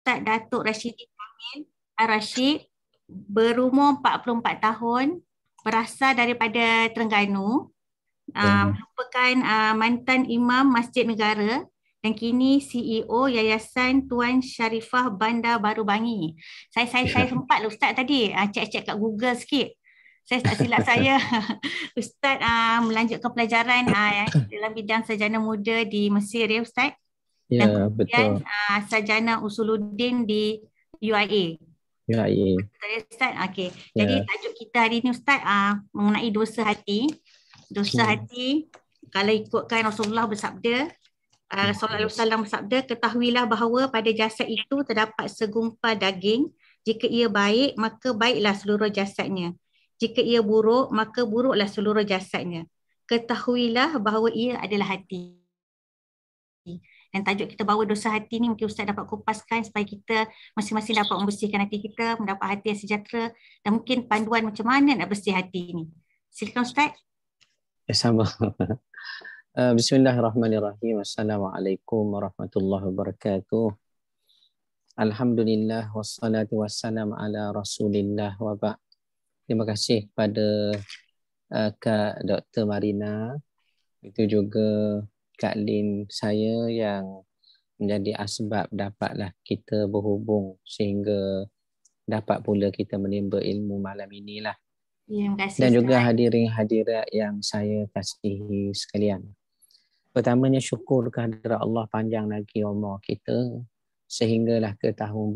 Ustaz Datuk Rashidi Kamil Ar-Rashid, berumur 44 tahun, berasal daripada Terengganu, merupakan mantan Imam Masjid Negara dan kini CEO Yayasan Tuan Sharifah Bandar Baru Bangi. Saya sempat lah Ustaz tadi cek-cek kat Google sikit. Saya tak silap saya Ustaz melanjutkan pelajaran dalam bidang sarjana muda di Mesir ya Ustaz. Dan Ya, kemudian betul. sarjana usuluddin di UIA. Ya, ya. Ustaz, okey. Ya. Jadi tajuk kita hari ni Ustaz mengenai dosa hati. Dosa hati, kalau ikutkan Rasulullah bersabda, sallallahu alaihi wasallam bersabda, ketahuilah bahawa pada jasad itu terdapat segumpal daging. Jika ia baik, maka baiklah seluruh jasadnya. Jika ia buruk, maka buruklah seluruh jasadnya. Ketahuilah bahawa ia adalah hati. Dan tajuk kita bawa dosa hati ni mungkin Ustaz dapat kupaskan supaya kita masing-masing dapat membersihkan hati kita, mendapat hati yang sejahtera dan mungkin panduan macam mana nak bersih hati ni. Silakan Ustaz. Sama. Bismillahirrahmanirrahim. Assalamualaikum warahmatullahi wabarakatuh. Alhamdulillah wassalatu wassalam ala Rasulillah wa ba'. Terima kasih kepada Kak Dr. Marina, itu juga Kak Lin saya yang menjadi asbab dapatlah kita berhubung sehingga dapat pula kita menimba ilmu malam inilah. Terima kasih Dan Ustaz. juga hadirin hadirat yang saya kasihi sekalian. Pertamanya syukur kehadrat Allah panjang lagi umur kita sehinggalah ke tahun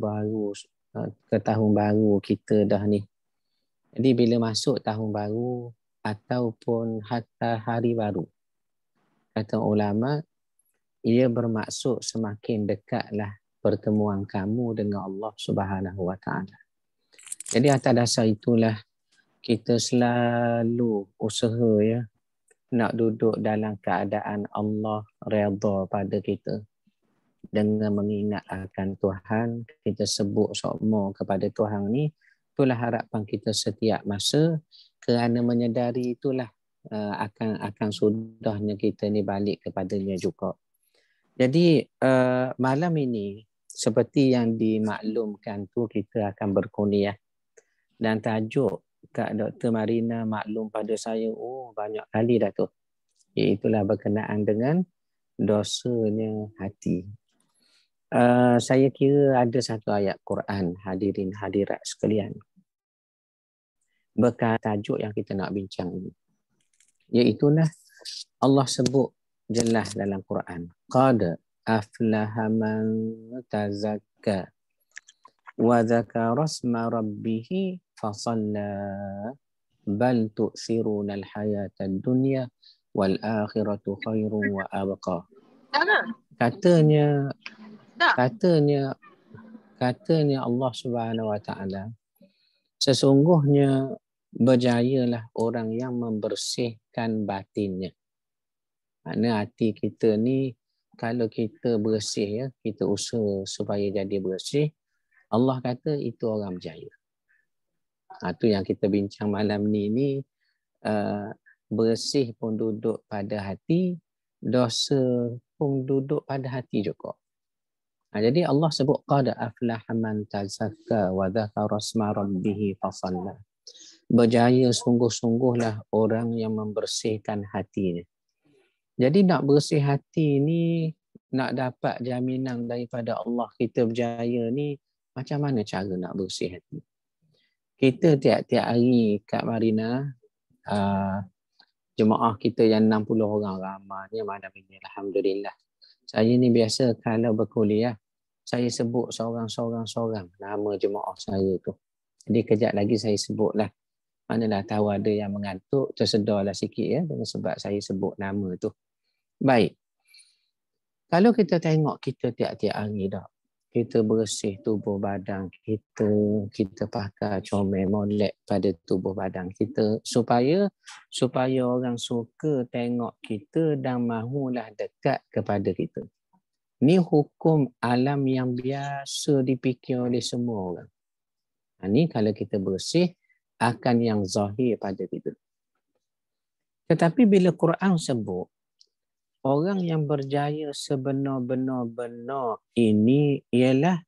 baru kita dah ni. Jadi bila masuk tahun baru ataupun hatta hari baru, kata ulama, ia bermaksud semakin dekatlah pertemuan kamu dengan Allah Subhanahu Wa Taala. Jadi atas dasar itulah kita selalu usaha ya nak duduk dalam keadaan Allah redha pada kita. Dengan mengingat akan Tuhan, kita sebut sokmo kepada Tuhan ni, itulah harapan kita setiap masa, kerana menyedari itulah akan sudahnya kita ni balik kepadanya juga. Jadi malam ini seperti yang dimaklumkan tu, kita akan berkuliah dan tajuk Kak Dr. Marina maklum pada saya banyak kali dah tu, iaitulah berkenaan dengan dosanya hati. Saya kira ada satu ayat Quran, hadirin hadirat sekalian, berkait tajuk yang kita nak bincang ini, iaitulah Allah sebut jelas dalam Quran, qad aflaha man tazakka wa dzakara isma rabbih fasalla bal tu'siruna al-hayata ad-dunya wal akhiratu khairun wa abqa. Katanya Allah Subhanahu Wa Taala, sesungguhnya berjayalah orang yang membersihkan batinnya. Maknanya hati kita ni, kalau kita bersih ya, kita usaha supaya jadi bersih, Allah kata itu orang berjaya. Itu yang kita bincang malam ni bersih pun duduk pada hati, dosa pun duduk pada hati juga. Jadi Allah sebut qad aflaha man tazakka wa dzakara isma rabbih fasalla. Berjaya sungguh-sungguhlah orang yang membersihkan hatinya. Jadi nak bersih hati ni, nak dapat jaminan daripada Allah kita berjaya ni, macam mana cara nak bersih hati? Kita tiap-tiap hari Kak Marina, jemaah kita yang 60 orang ramainya malam ini, alhamdulillah. Saya ni biasa kalau berkuliah, saya sebut seorang-seorang nama jemaah saya tu. Jadi kejap lagi saya sebutlah. Manalah tahu ada yang mengantuk, tersedarlah sikit ya dengan sebab saya sebut nama tu. Baik. Kalau kita tengok kita tiap-tiap hari dah, kita bersih tubuh badan kita pakai comel molek pada tubuh badan kita supaya orang suka tengok kita dan mahulah dekat kepada kita. Ni hukum alam yang biasa dipikir oleh semua orang. Ni kalau kita bersih akan yang zahir pada kita. Tetapi bila Quran sebut orang yang berjaya sebenar-benar ini ialah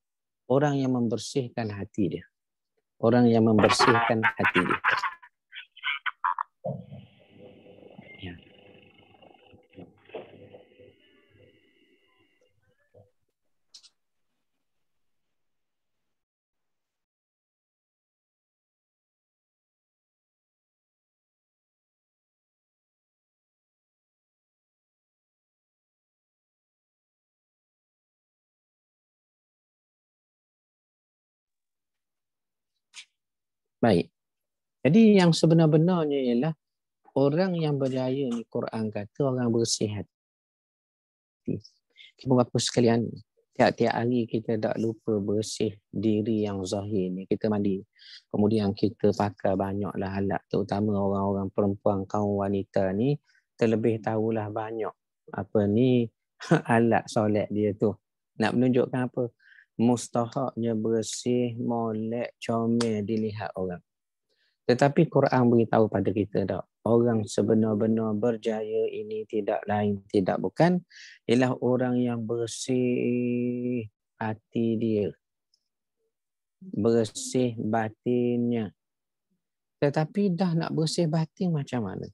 orang yang membersihkan hati dia. Orang yang membersihkan hati dia. Ya. Baik. Jadi yang sebenar-benarnya ialah orang yang berjaya ni Quran kata orang bersih hati. Bapak sekalian, tiap-tiap hari kita tak lupa bersih diri yang zahir ni. Kita mandi. Kemudian kita pakai banyaklah alat, terutama orang-orang perempuan, kaum wanita ni terlebih tahulah banyak apa ni alat solat dia tu. Nak menunjukkan apa? Mustahaknya bersih, molek, comel dilihat orang. Tetapi Quran beritahu pada kita tak, orang sebenar-benar berjaya ini tidak lain, tidak bukan, ialah orang yang bersih hati dia, bersih batinnya. Tetapi dah nak bersih batin macam mana?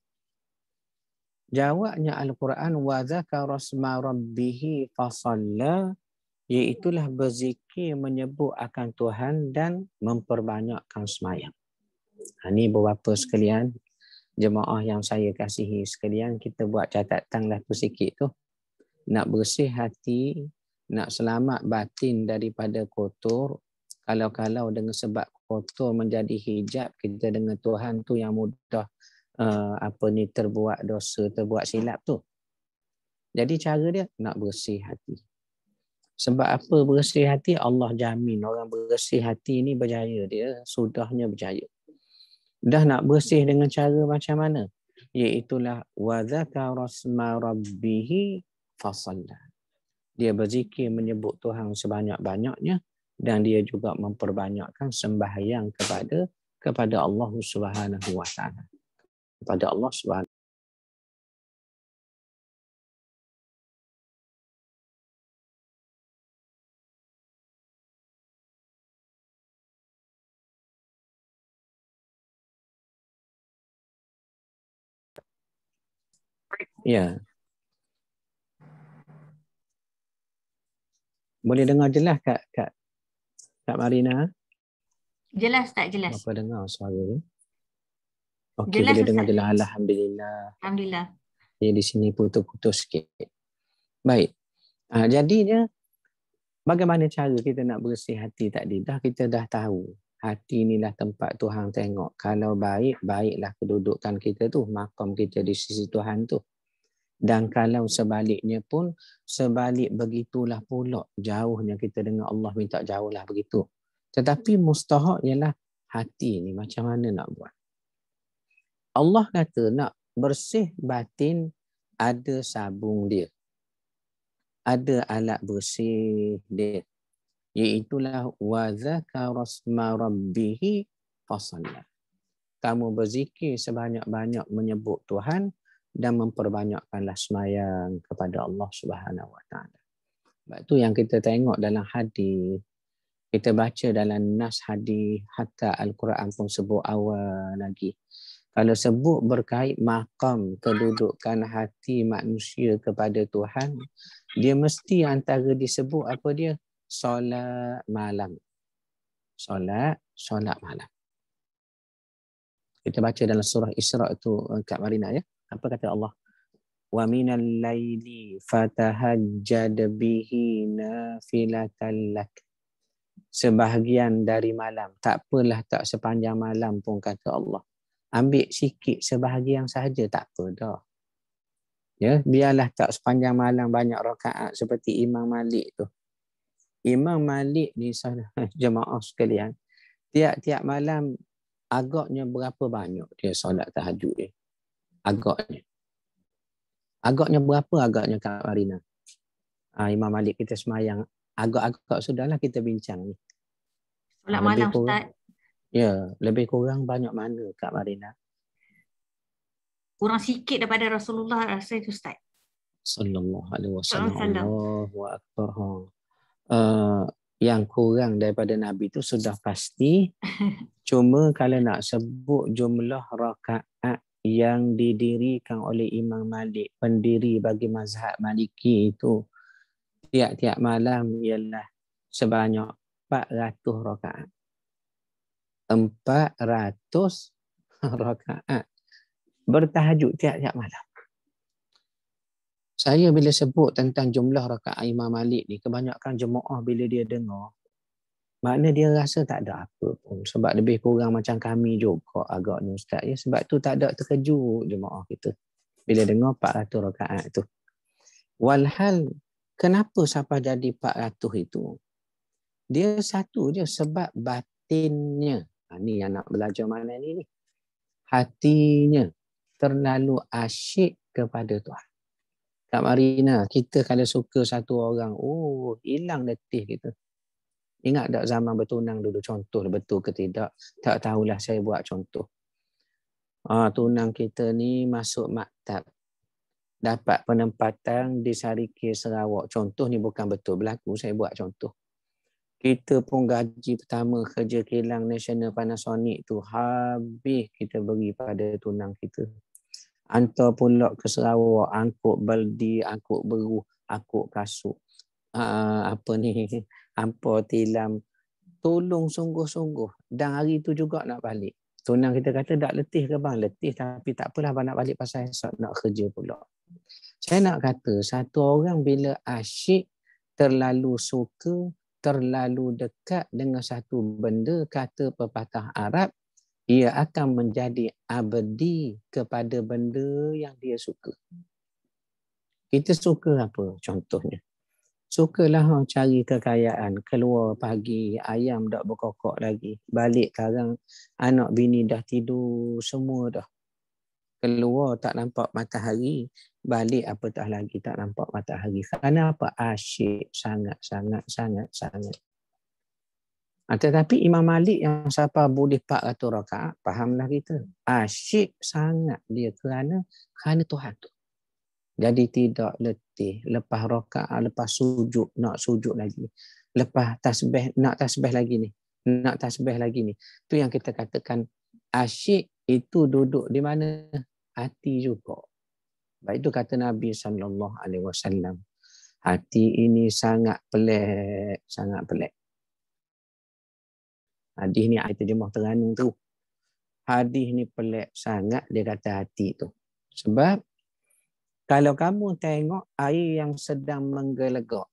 Jawabnya Al-Quran, wa dzakara asma rabbih fasalla, iaitulah berzikir menyebut akan Tuhan dan memperbanyakkan sembahyang. Ini beberapa sekalian, jemaah yang saya kasihi sekalian, kita buat catatanlah tu sikit tu. Nak bersih hati, nak selamat batin daripada kotor. Kalau-kalau dengan sebab kotor menjadi hijab kita dengan Tuhan tu yang mudah terbuat dosa, terbuat silap tu. Jadi cara dia nak bersih hati. Sebab apa bersih hati? Allah jamin orang bersih hati ni berjaya, dia sudahnya berjaya. Dah nak bersih dengan cara macam mana? Iaitulah wa dzakara asma rabbih fasalla. Dia berzikir menyebut Tuhan sebanyak-banyaknya dan dia juga memperbanyakkan sembahyang kepada Allah Subhanahu wa taala. Kepada Allah Subhanahu. Ya. Boleh dengar jelas Kak Marina? Jelas tak jelas? Apa dengar suara ni? Okey, Jelas, boleh dengar Ustaz. jelas. Alhamdulillah. Alhamdulillah. Di sini putus-putus sikit. Baik. Jadinya bagaimana cara kita nak bersih hati tadi? Kita dah tahu. Hati inilah tempat Tuhan tengok. Kalau baik, baiklah kedudukan kita tu, makam kita di sisi Tuhan tu. Dan kalau sebaliknya pun, sebalik begitulah pula. Jauhnya kita dengan Allah, minta jauhlah begitu. Tetapi mustahak ialah hati ni macam mana nak buat. Allah kata nak bersih batin, ada sabung dia. Ada alat bersih dia. Iaitulah wa dzakara asma rabbih fasalla. Kamu berzikir sebanyak-banyak menyebut Tuhan dan memperbanyakkanlah sembahyang kepada Allah Subhanahu wa taala. Sebab tu yang kita tengok dalam hadis, kita baca dalam nas hadis, hatta Al-Quran pun sebut awal lagi. Kalau sebut berkait makam kedudukan hati manusia kepada Tuhan, dia mesti antara disebut apa dia? Solat malam. Solat malam. Kita baca dalam surah Isra tu Kak Marina ya. Apa kata Allah? Wa minal laili fatahajjad bihi nafilatan lak. Sebahagian dari malam. Tak apalah tak sepanjang malam pun kata Allah. Ambil sikit sebahagian sahaja tak apa dah. Ya, biarlah tak sepanjang malam banyak rakaat seperti Imam Malik tu. Imam Malik ni jemaah sekalian, tiap-tiap malam agaknya berapa banyak dia solat tahajud dia? Agaknya berapa agaknya Kak Marina? Imam Malik kita semayang. Agak-agak sudahlah kita bincang ni. Solat malam Ustaz. Ya, lebih kurang banyak mana Kak Marina? Kurang sikit daripada Rasulullah rasa itu Ustaz. Sallallahu alaihi wasallam. Allahu akbar. yang kurang daripada Nabi itu sudah pasti. Cuma kalau nak sebut jumlah rakaat yang didirikan oleh Imam Malik, pendiri bagi mazhab Maliki itu, tiap-tiap malam ialah sebanyak 400 rakaat. 400 rakaat. Bertahajud tiap-tiap malam. Saya bila sebut tentang jumlah rakaat Imam Malik ni, kebanyakan jemaah bila dia dengar, makna dia rasa tak ada apa pun. Sebab lebih kurang macam kami juga agaknya Ustaz. Ya, sebab tu tak ada terkejut jemaah kita bila dengar 400 rakaat tu. Walhal, kenapa sampai jadi 400 itu? Dia satu je, sebab batinnya. Ni yang nak belajar mana ni. Hatinya terlalu asyik kepada Tuhan. Kak Marina, kita kalau suka satu orang, hilang letih kita. Ingat tak zaman bertunang dulu, contoh betul ke tidak? Tak tahulah, saya buat contoh. Tunang kita ni masuk maktab. Dapat penempatan di Sarikir Sarawak. Contoh ni bukan betul berlaku, saya buat contoh. Kita pun gaji pertama kerja kilang National Panasonic tu habis kita beri pada tunang kita. Hantar pula ke Sarawak, angkut baldi, angkut beruh, angkut kasut. Hampa tilam. Tolong sungguh-sungguh. Dan hari tu juga nak balik. Tunang kita kata, tak letih ke bang? Letih, tapi tak apalah bang, nak balik pasal esok nak kerja pula. Saya nak kata, satu orang bila asyik, terlalu suka, terlalu dekat dengan satu benda, kata pepatah Arab, ia akan menjadi abadi kepada benda yang dia suka. Kita suka apa contohnya? Sukalah cari kekayaan, keluar pagi, ayam dah berkokok lagi. Balik sekarang, anak bini dah tidur, semua dah. Keluar tak nampak matahari, balik apatah lagi tak nampak matahari. Kerana apa? Asyik sangat. Tetapi Imam Malik yang siapa boleh 400 rakaat, fahamlah kita. Asyik sangat dia kerana Tuhan tu. Jadi tidak letih. Lepas rakaat, lepas sujud, nak sujud lagi. Lepas tasbih, nak tasbih lagi ni. Nak tasbih lagi ni. Itu yang kita katakan asyik itu duduk di mana? Hati juga. Baik itu kata Nabi SAW. Hati ini sangat pelik, sangat pelik. Hadis ni ayat terjemah Terengganu tu. Hadis ni pelik sangat dia kata hati tu. Sebab kalau kamu tengok air yang sedang menggelegak.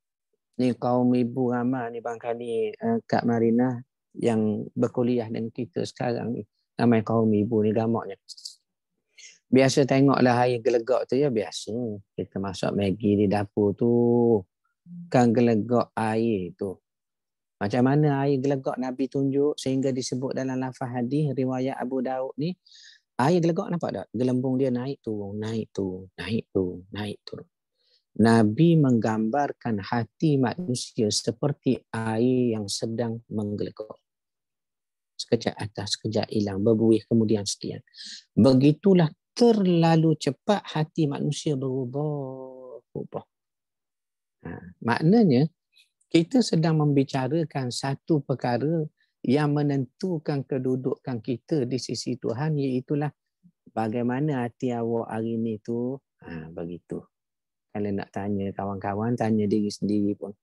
Ni kaum ibu ramai ni barangkali Kak Marina yang berkuliah dengan kita sekarang ni. Ramai kaum ibu ni gamaknya. Biasa tengoklah air gelegak tu ya biasa. Kita masak Maggi di dapur tu. Kan gelegak air tu. Macam mana air gelegak Nabi tunjuk sehingga disebut dalam lafaz hadis riwayat Abu Daud ni, air gelegak nampak tak? Gelembung dia naik turun. Nabi menggambarkan hati manusia seperti air yang sedang menggelegak. Sekejap atas, sekejap hilang, berbuih kemudian sekian. Begitulah terlalu cepat hati manusia berubah. Maknanya, kita sedang membicarakan satu perkara yang menentukan kedudukan kita di sisi Tuhan, iaitulah bagaimana hati awak hari ini tu. Begitu. Kalau nak tanya kawan-kawan, tanya diri sendiri pun.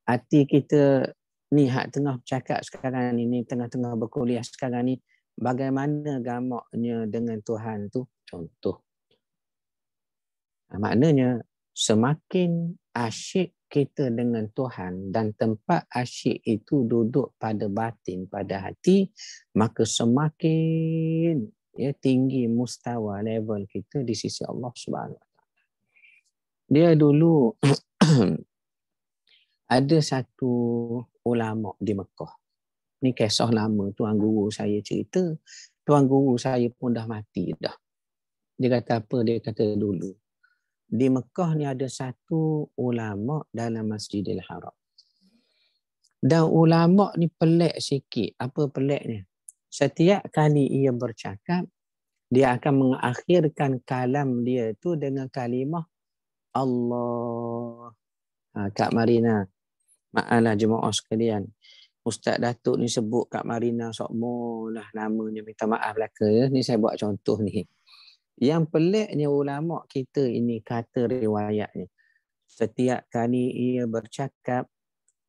Hati kita ni hak tengah bercakap sekarang ni, tengah-tengah berkuliah sekarang ni, bagaimana gamaknya dengan Tuhan tu? Contoh. Maknanya, semakin asyik kita dengan Tuhan dan tempat asyik itu duduk pada batin, pada hati, maka semakin tinggi mustawa level kita di sisi Allah Subhanahu Wa Taala. Dia dulu ada satu ulama di Mekah. Ni kisah lama, tuan guru saya cerita. Tuan guru saya pun dah mati dah. Dia kata apa? Dia kata dulu, di Mekah ni ada satu ulama dalam Masjidil Haram. Dan ulama ni pelik sikit. Apa peliknya? Setiap kali ia bercakap, dia akan mengakhirkan kalam dia tu dengan kalimah Allah. Kak Marina, Maaflah jemaah sekalian. Ustaz Datuk ni sebut Kak Marina Sokmo lah namanya, minta maaf belaka ya. Ni saya buat contoh ni. Yang peliknya ulama kita ini kata riwayatnya, setiap kali ia bercakap,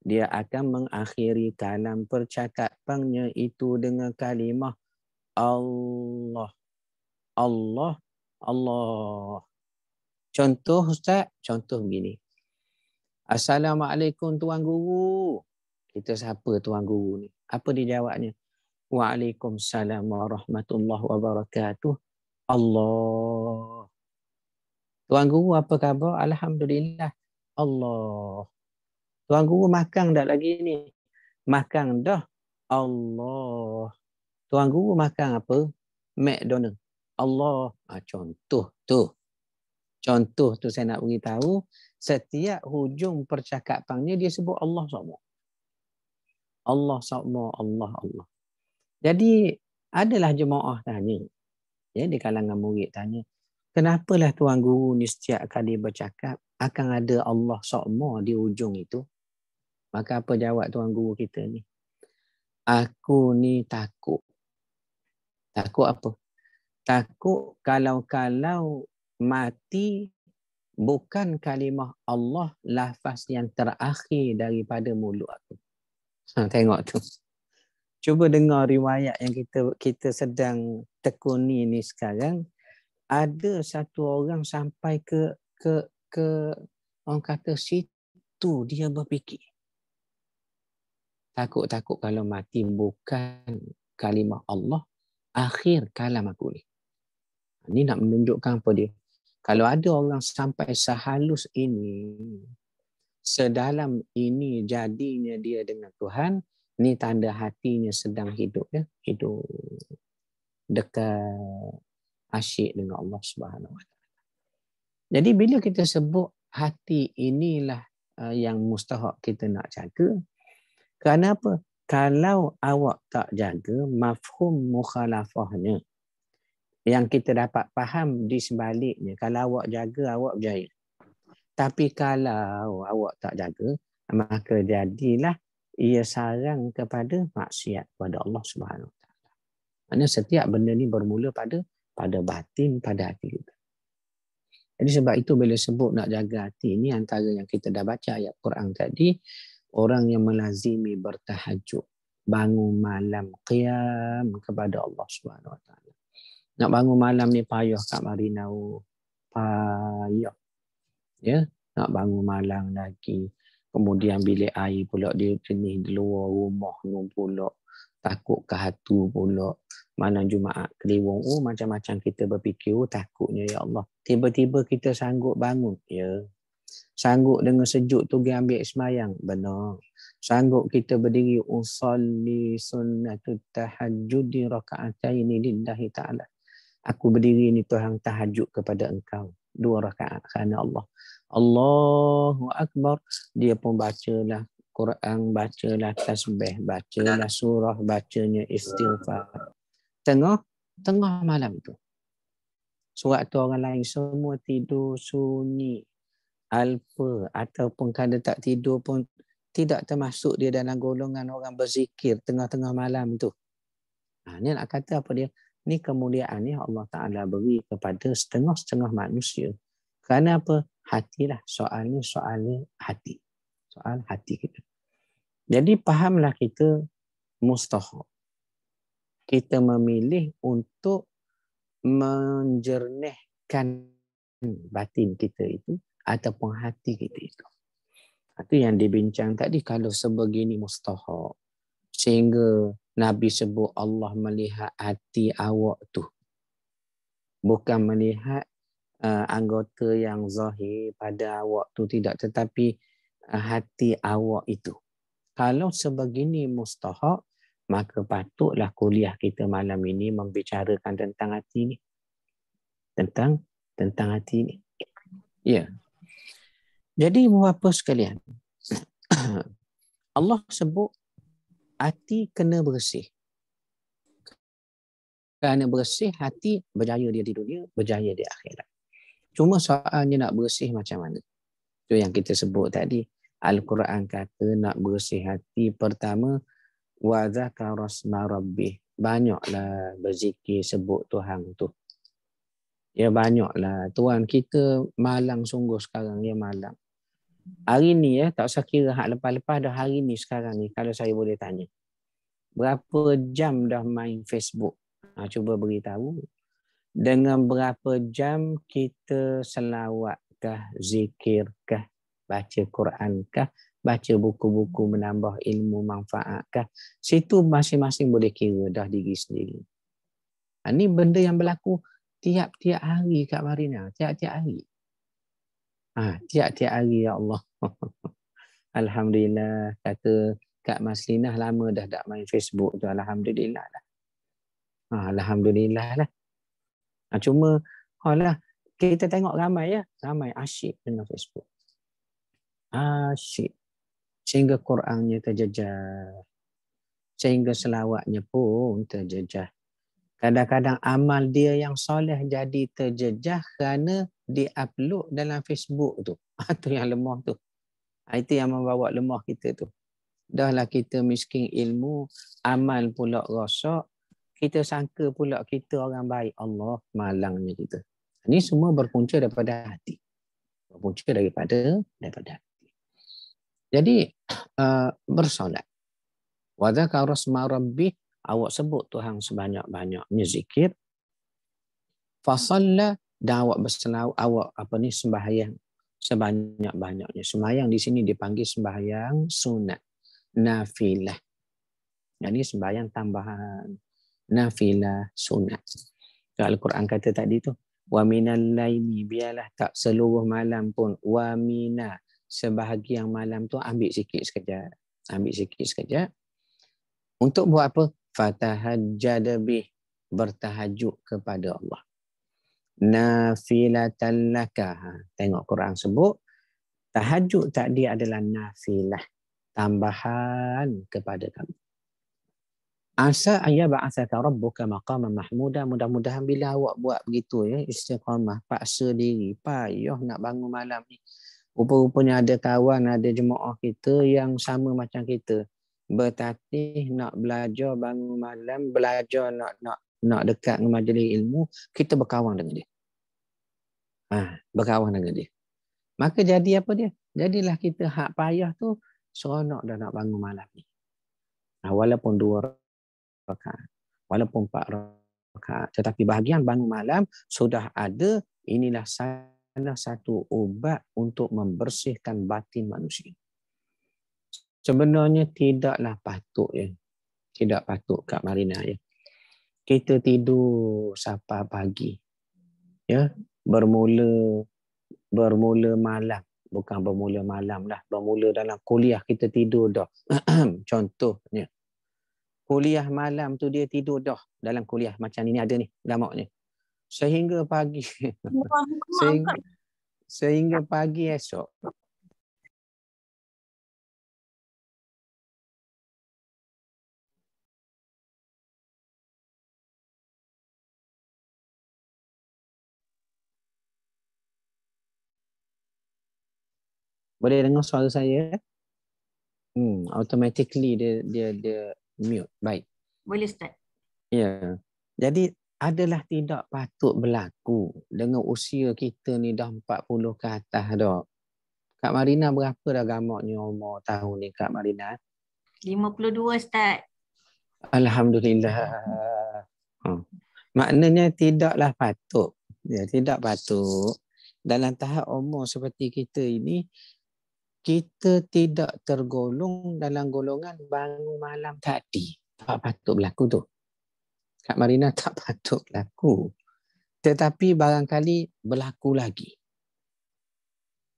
dia akan mengakhiri kalam percakapannya itu dengan kalimah Allah. Allah. Allah. Contoh Ustaz, contoh begini. Assalamualaikum Tuan Guru. Kita siapa Tuan Guru ni? Apa dia jawabnya? Waalaikumsalam warahmatullahi wabarakatuh. Allah. Tuan Guru apa khabar? Alhamdulillah. Allah. Tuan Guru makan dah lagi ni? Makan dah. Allah. Tuan Guru makan apa? McDonald. Allah. Contoh tu. Contoh tu saya nak beritahu. Setiap hujung percakapannya dia sebut Allah semua. Allah semua. Allah. Allah. Jadi adalah jemaah tanya. Ya, di kalangan murid tanya. Kenapalah Tuan Guru ni setiap kali bercakap akan ada Allah semua di ujung itu? Maka apa jawab Tuan Guru kita ni? Aku ni takut. Takut apa? Takut kalau mati bukan kalimah Allah lafaz yang terakhir daripada mulut aku. Tengok tu. Cuba dengar riwayat yang kita sedang tekuni ni sekarang. Ada satu orang sampai ke orang kata situ dia berfikir. Takut-takut kalau mati bukan kalimah Allah akhir kalam aku ni. Ini nak menunjukkan apa dia? Kalau ada orang sampai sehalus ini, sedalam ini jadinya dia dengan Tuhan, ni tanda hatinya sedang hidup ya, hidup dekat asyik dengan Allah Subhanahu Wa Taala. Jadi bila kita sebut hati inilah yang mustahak kita nak jaga, kerana apa? Kalau awak tak jaga mafhum mukhalafahnya, yang kita dapat faham di sebaliknya, kalau awak jaga awak berjaya. Tapi kalau awak tak jaga, maka jadilah ia sarang kepada maksiat kepada Allah Subhanahu Wa Taala. Maksudnya setiap benda ni bermula pada batin, pada hati kita. Jadi sebab itu bila sebut nak jaga hati ni, antara yang kita dah baca ayat Quran tadi, orang yang melazimi bertahajud, bangun malam, qiyam kepada Allah Subhanahu Wa Taala. Nak bangun malam ni payah Kak Marina, payah. Ya, nak bangun malam lagi. Kemudian bilik air pula dia jenis di luar rumah ni pula. Takut ke hatu pula. Malam Jumaat keliwung. Macam-macam kita berfikir. Takutnya ya Allah. Tiba-tiba kita sanggup bangun. Ya. Sanggup dengan sejuk tu pergi ambil semayang. Benar. Sanggup kita berdiri. Usalli sunnatut tahajjudi raka'ataini lillahi ta'ala. Aku berdiri ni Tuhan tahajud kepada engkau. 2 rakaat kerana Allah. Allahu Akbar. Dia pun bacalah Quran, bacalah tasbih, bacalah surah, bacanya istighfar. Tengah malam tu. Sewaktu orang lain semua tidur sunyi, alfa, ataupun kalau tak tidur pun tidak termasuk dia dalam golongan orang berzikir tengah-tengah malam tu. Ni nak kata apa dia? Ni kemuliaan ni Allah Ta'ala beri kepada setengah-setengah manusia. Kerana apa? Hatilah. Soalnya hati. Soal hati kita. Jadi fahamlah kita mustahak. Kita memilih untuk menjernihkan batin kita itu ataupun hati kita itu. Itu yang dibincang tadi. Kalau sebegini mustahak, sehingga Nabi sebut Allah melihat hati awak tu. Bukan melihat anggota yang zahir pada awak tu, tidak. Tetapi hati awak itu. Kalau sebegini mustahak, maka patutlah kuliah kita malam ini membicarakan tentang hati ni. Tentang hati ni. Ya. Jadi apa sekalian? Allah sebut hati kena bersih. Kerana bersih hati, berjaya dia di dunia, berjaya di akhirat. Cuma soalnya nak bersih macam mana? Itu yang kita sebut tadi. Al-Quran kata nak bersih hati, pertama, wa dzakara asma rabbih. Banyaklah berzikir sebut Tuhan tu. Ya banyaklah. Tuhan kita malang sungguh sekarang, ya malang. Hari ni ya, tak usah kira hak lepas-lepas dah, hari ni sekarang ni, kalau saya boleh tanya. Berapa jam dah main Facebook? Cuba beritahu. Dengan berapa jam kita selawatkah, zikirkah, baca Qurankah, baca buku-buku menambah ilmu manfaatkah? Situ masing-masing boleh kira dah diri sendiri. Ini benda yang berlaku tiap-tiap hari Kak Marina. Tiap-tiap hari. Tiap-tiap hari ya Allah. Alhamdulillah. Kata Kak Maslinah lama dah tak main Facebook tu. Alhamdulillah lah. Alhamdulillah lah. Cuma kita tengok ramai ya. Ramai asyik dengan Facebook. Asyik. Sehingga Qurannya terjejas. Sehingga selawatnya pun terjejas. Kadang-kadang amal dia yang soleh jadi terjejas kerana di-upload dalam Facebook tu. Itu yang lemah tu. Itu yang membawa lemah kita tu. Dahlah kita miskin ilmu, amal pula rosak. Kita sangka pula kita orang baik. Allah, malangnya kita. Ini semua berpunca daripada hati. Berpunca daripada hati. Jadi, bersolat. Wa dzakara asma rabbih, awak sebut Tuhan sebanyak-banyaknya zikir. Fasalla, dan awak berselawat, awak sembahyang sebanyak-banyaknya. Sembahyang di sini dipanggil sembahyang sunat, nafilah. Ini sembahyang tambahan, nafilah, sunat. Al-Quran kata tadi tu, wa minal laili, biarlah tak seluruh malam pun, wa mina, sebahagian malam tu ambil sikit sekejap. Ambil sikit sekejap. Untuk buat apa? Fatahajjad bih, bertahajud kepada Allah. Nafilatan laka. Tengok Quran sebut, tahajud tadi adalah nafilah, tambahan kepada kamu. Asa ayya ba'athaka rabbuka maqaman mahmuda. Mudah-mudahan bila awak buat begitu ya, istiqamah, paksa diri, payah nak bangun malam ni. Rupa-rupanya ada kawan, ada jemaah kita yang sama macam kita. Bertatih nak belajar bangun malam, belajar nak dekat dengan majlis ilmu, kita berkawan dengan dia. Berkawan dengan dia. Maka jadi apa dia? Jadilah kita hak payah tu seronok dah nak bangun malam ni. Walaupun 2 rakaat, walaupun 4 rakaat, tetapi bahagian bangun malam sudah ada. Inilah salah satu ubat untuk membersihkan batin manusia. Sebenarnya tidaklah patut ya. Tidak patut Kak Marina ya. Kita tidur sampai pagi. Ya, bermula malam, bukan bermula malam lah, bermula dalam kuliah kita tidur dah. Contohnya, kuliah malam tu dia tidur dah dalam kuliah macam ini ada ni gamaknya. Sehingga pagi. sehingga pagi esok. Boleh dengar suara saya? Automatically dia mute. Baik. Boleh Ustaz. Ya. Jadi adalah tidak patut berlaku dengan usia kita ni dah 40 ke atas dah. Kak Marina berapa dah gamaknya umur tahun ni Kak Marina? 52 Ustaz. Alhamdulillah. Maknanya tidaklah patut. Ya, tidak patut. Dalam tahap umur seperti kita ini, kita tidak tergolong dalam golongan bangun malam tadi. Tak patut berlaku tu. Kak Marina tak patut berlaku. Tetapi barangkali berlaku lagi.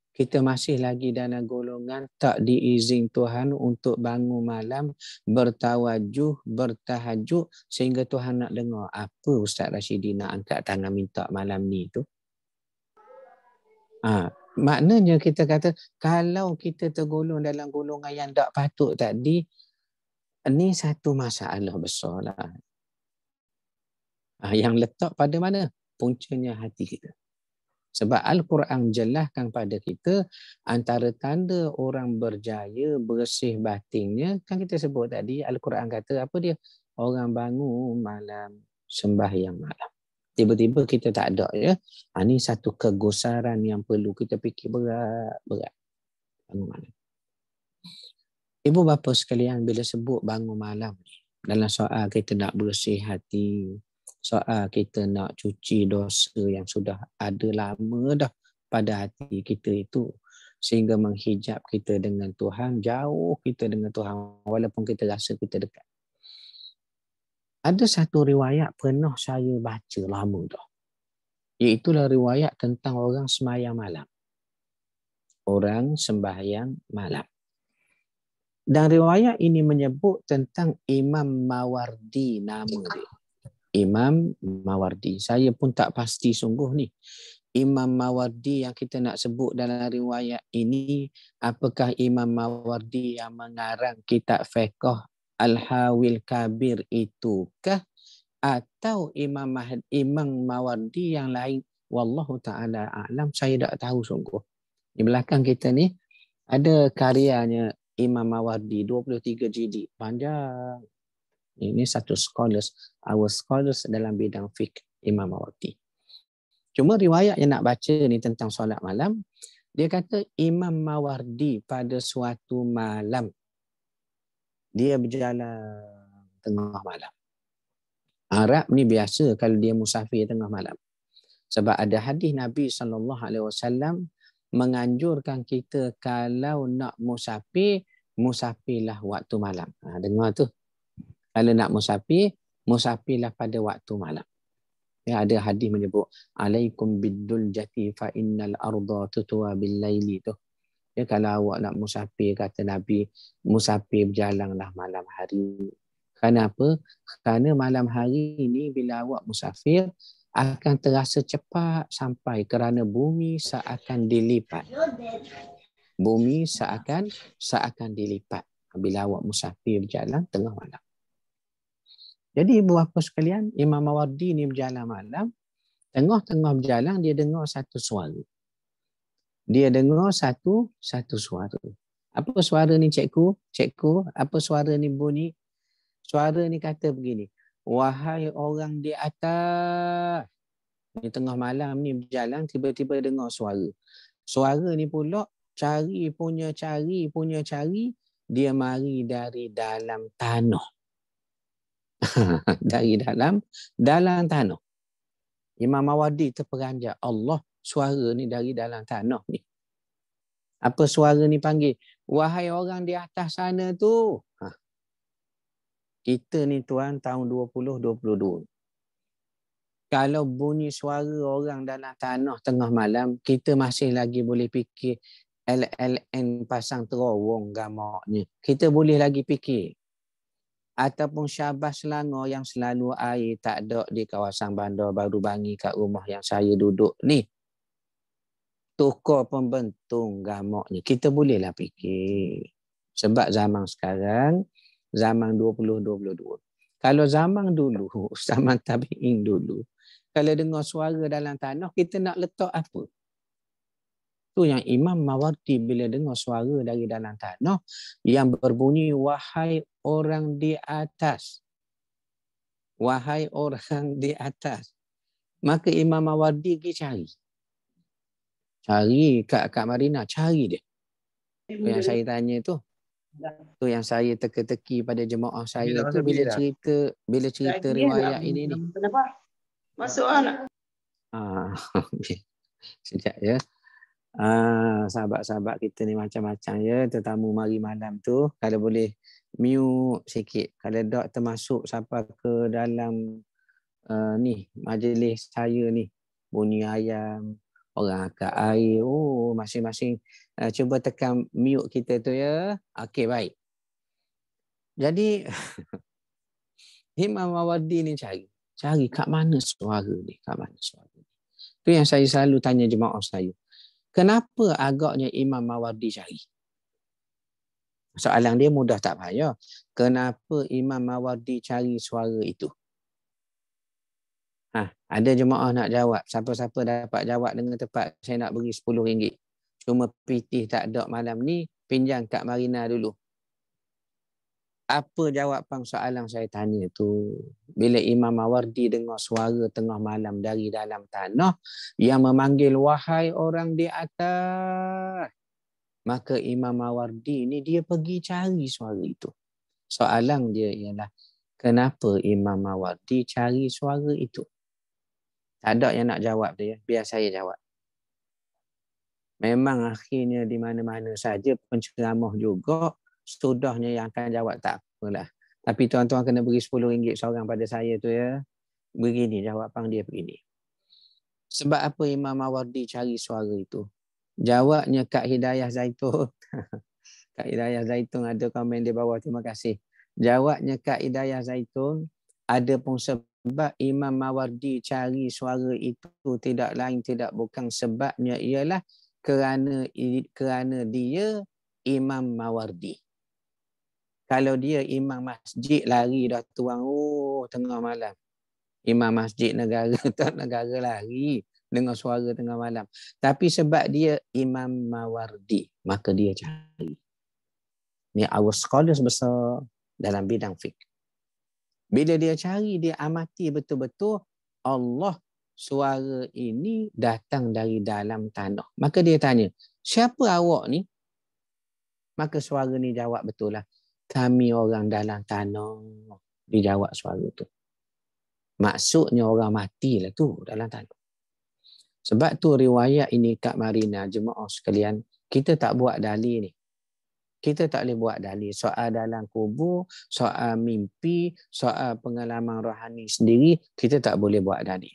Kita masih lagi dalam golongan tak diizin Tuhan untuk bangun malam, bertawajuh, bertahajud, sehingga Tuhan nak dengar apa Ustaz Rashidi nak angkat tangan minta malam ni tu. Maknanya kita kata, kalau kita tergolong dalam golongan yang tak patut tadi, ini satu masalah besar lah. Yang letak pada mana? Puncanya hati kita. Sebab Al-Quran jelaskan pada kita antara tanda orang berjaya bersih batinnya, kan kita sebut tadi Al-Quran kata apa dia? Orang bangun malam, sembahyang malam. Tiba-tiba kita tak ada ya. Ini satu kegusaran yang perlu kita fikir berat. Bangun malam. Ibu bapa sekalian, bila sebut bangun malam ni, dalam soal kita nak bersih hati, soal kita nak cuci dosa yang sudah ada lama dah pada hati kita itu, sehingga menghijab kita dengan Tuhan, jauh kita dengan Tuhan walaupun kita rasa kita dekat. Ada satu riwayat pernah saya baca lama dah, iaitulah riwayat tentang orang sembahyang malam. Orang sembahyang malam. Dan riwayat ini menyebut tentang Imam Mawardi nama dia. Imam Mawardi. Saya pun tak pasti sungguh ni. Imam Mawardi yang kita nak sebut dalam riwayat ini, apakah Imam Mawardi yang mengarang kitab fiqh Al-Hawil Kabir itukah? Atau Imam Mawardi yang lain? Wallahu ta'ala a'lam. Saya tak tahu sungguh. Di belakang kita ni ada karyanya Imam Mawardi, 23 jilid, panjang. Ini satu scholars, our scholars dalam bidang fiqh, Imam Mawardi. Cuma riwayat yang nak baca ni tentang solat malam, dia kata Imam Mawardi pada suatu malam, dia berjalan tengah malam. Arab ni biasa kalau dia musafir tengah malam. Sebab ada hadis Nabi SAW menganjurkan kita kalau nak musafir, musafirlah waktu malam. Dengar tu. Kalau nak musafir, musafirlah pada waktu malam. Ya, ada hadis menyebut alaikum biddul jati fa innal arda tutwa bil laili tu. Ya, kalau awak nak musafir, kata Nabi, musafir berjalanlah malam hari. Kenapa? Kerana malam hari ini bila awak musafir akan terasa cepat sampai kerana bumi seakan dilipat. Bumi seakan dilipat bila awak musafir berjalan tengah malam. Jadi ibu bapa sekalian, Imam Mawardi ni berjalan malam, tengah-tengah berjalan dia dengar satu suara. Dia dengar satu suara. Apa suara ni cikgu? Cikgu, apa suara ni bunyi? Suara ni kata begini, wahai orang di atas. Di tengah malam ni berjalan, tiba-tiba dengar suara. Suara ni pula cari punya cari, dia mari dari dalam tanah. Dari dalam tanah. Imam Mawardi terperanjat, Allah, suara ni dari dalam tanah ni. Apa suara ni panggil? Wahai orang di atas sana tu. Kita ni tuan tahun 2022. Kalau bunyi suara orang dalam tanah tengah malam, kita masih lagi boleh fikir LLN pasang terowong gamaknya. Kita boleh lagi fikir. Ataupun Syabas Selangor yang selalu air tak ada di kawasan Bandar Baru Bangi kat rumah yang saya duduk ni. Tukar pembentung gamaknya. Kita bolehlah fikir. Sebab zaman sekarang, zaman 2022. Kalau zaman dulu, zaman tabi'in dulu, kalau dengar suara dalam tanah, kita nak letak apa? Tu yang Imam Mawardi bila dengar suara dari dalam tanah yang berbunyi, wahai orang di atas. Wahai orang di atas. Maka Imam Mawardi pergi cari. Cari Kak Marina, cari dia. Tu yang saya tanya tu. Tu yang saya teka-teki pada jemaah saya tu bila cerita riwayat ini ni. Masuk anak. Sekejap ya. Sahabat-sahabat kita ni macam-macam ya. Tetamu mari malam tu kalau boleh mute sikit. Kalau tak termasuk sampai ke dalam ni majlis saya ni, bunyi ayam, orang angkat air, masing-masing cuba tekan mute kita tu ya. Okey, baik. Jadi Imam Mawardi ni cari kat mana suara ni, kat mana suara ni. Tu yang saya selalu tanya jemaah saya. Kenapa agaknya Imam Mawardi cari? Soalan dia mudah tak payah. Kenapa Imam Mawardi cari suara itu? Ada jemaah nak jawab. Siapa-siapa dapat jawab dengan tepat, saya nak beri RM10. Cuma PT tak ada malam ni, pinjam Kak Marina dulu. Apa jawapan soalan saya tanya tu? Bila Imam Mawardi dengar suara tengah malam dari dalam tanah yang memanggil wahai orang di atas, maka Imam Mawardi ni dia pergi cari suara itu. Soalan dia ialah, kenapa Imam Mawardi cari suara itu? Tak ada yang nak jawab dia, biar saya jawab. Memang akhirnya di mana-mana saja penceramah juga, sudahnya yang akan jawab tak apalah. Tapi tuan-tuan kena beri RM10 seorang pada saya tu ya. Begini jawapan dia begini. Sebab apa Imam Mawardi cari suara itu? Jawabnya Kak Hidayah Zaitun. Kak Hidayah Zaitun ada komen di bawah, terima kasih. Jawabnya Kak Hidayah Zaitun, ada pun sebab Imam Mawardi cari suara itu tidak lain tidak bukan sebabnya ialah kerana dia Imam Mawardi. Kalau dia imam masjid lari dah tuang tengah malam. Imam masjid negara tak negara lari dengan suara tengah malam. Tapi sebab dia Imam Mawardi, maka dia cari. Ni our scholars besar dalam bidang fiqh. Bila dia cari, dia amati betul-betul Allah suara ini datang dari dalam tanah. Maka dia tanya, siapa awak ni? Maka suara ni jawab betul lah. Kami orang dalam tanah. Dijawab suara tu. Maksudnya orang matilah tu dalam tanah. Sebab tu riwayat ini Kak Marina, jemaah sekalian, kita tak buat dalil ni. Kita tak boleh buat dalil. Soal dalam kubur, soal mimpi, soal pengalaman rohani sendiri, kita tak boleh buat dalil.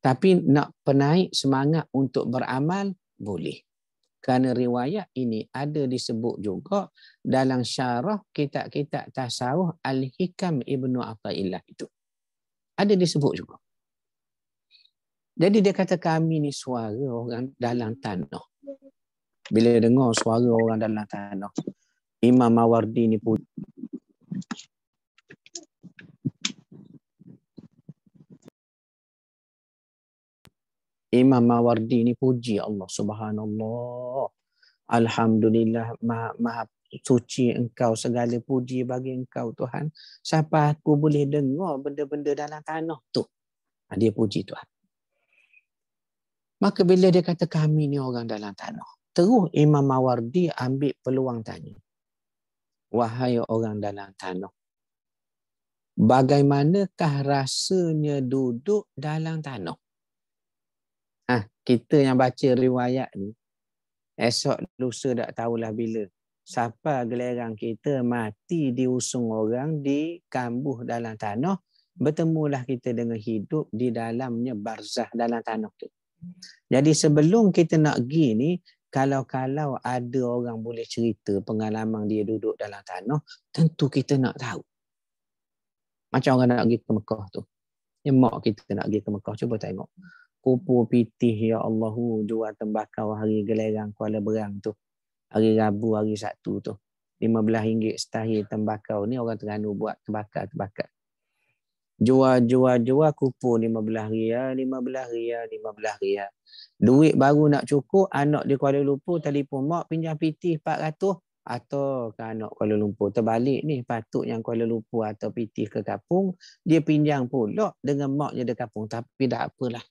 Tapi nak penaik semangat untuk beramal, boleh. Kerana riwayat ini ada disebut juga dalam syarah kitab-kitab tasawuf Al-Hikam Ibnu Athaillah itu. Ada disebut juga. Jadi dia kata kami ni suara orang dalam tanah. Bila dengar suara orang dalam tanah, Imam Mawardi ni pun Imam Mawardi ni puji Allah Subhanallah. Alhamdulillah, maha suci engkau, segala puji bagi engkau Tuhan. Siapa aku boleh dengar benda-benda dalam tanah tu? Dia puji Tuhan. Maka bila dia kata kami ni orang dalam tanah, terus Imam Mawardi ambil peluang tanya. Wahai orang dalam tanah, bagaimanakah rasanya duduk dalam tanah? Kita yang baca riwayat ni, esok lusa tak tahulah bila. Siapa gelerang kita mati diusung orang di kambuh dalam tanah, bertemulah kita dengan hidup di dalamnya barzah dalam tanah tu. Jadi sebelum kita nak pergi ni, kalau ada orang boleh cerita pengalaman dia duduk dalam tanah, tentu kita nak tahu. Macam orang nak pergi ke Mekah tu. Ya, mak kita nak pergi ke Mekah, cuba tengok. Kupu pitih ya Allahu, jual tembakau hari gelerang Kuala Berang tu. Hari Rabu, hari Sabtu tu. RM15 setahir tembakau ni orang Terengganu buat terbakar. Jual kupu RM15, RM15. Duit baru nak cukup, anak di Kuala Lumpur telefon mak pinjam PT 400 atau ke anak Kuala Lumpur terbalik ni, patut yang Kuala Lumpur atau PT ke kampung, dia pinjam pula dengan maknya di kampung. Tapi tak apalah.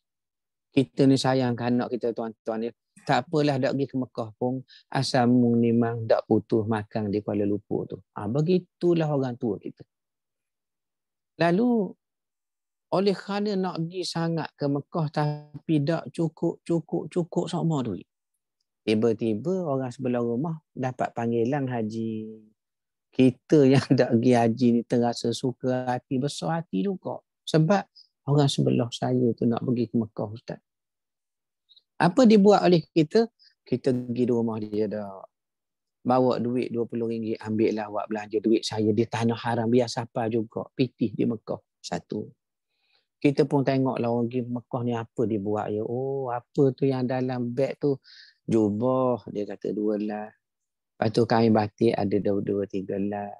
Kita ni sayang ke anak kita tuan-tuan ya. Tak apalah dak pergi ke Mekah pun, asal mung ni mang dak putus makan di Kuala Lumpur tu. Begitulah orang tua kita. Lalu oleh kerana nak pergi sangat ke Mekah tapi tak cukup sama duit. Tiba-tiba orang sebelah rumah dapat panggilan haji. Kita yang tak pergi haji ni terasa suka hati, besar hati juga. Sebab orang sebelah saya tu nak pergi ke Mekah, Ustaz. Apa dibuat oleh kita? Kita pergi di rumah dia dah. Bawa duit RM20, ambillah awak belanja duit saya di tanah haram biasa apa juga. Pitih di Mekah. Satu. Kita pun tengoklah orang pergi Mekah ni apa dibuat ya. Oh, apa tu yang dalam beg tu? Jubah, dia kata 2 lah. Lepas tu kain batik ada 2-3 lah.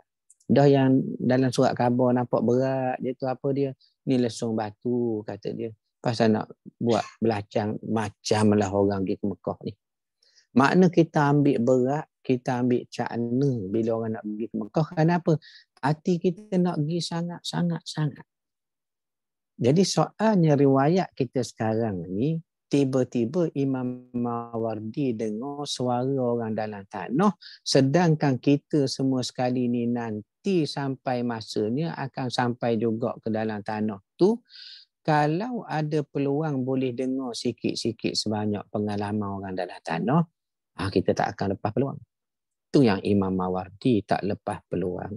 Dah yang dalam surat khabar nampak berat dia tu apa dia? Ni lesung batu kata dia. Pasal nak buat belacang macam lah orang pergi ke Mekah ni. Makna kita ambil berat, kita ambil cakna bila orang nak pergi ke Mekah. Kenapa? Hati kita nak pergi sangat-sangat. Jadi soalnya riwayat kita sekarang ni, tiba-tiba Imam Mawardi dengar suara orang dalam tanah, sedangkan kita semua sekali ni nanti sampai masanya akan sampai juga ke dalam tanah tu. Kalau ada peluang boleh dengar sikit-sikit sebanyak pengalaman orang dalam tanah, kita tak akan lepas peluang. Itu yang Imam Mawardi tak lepas peluang.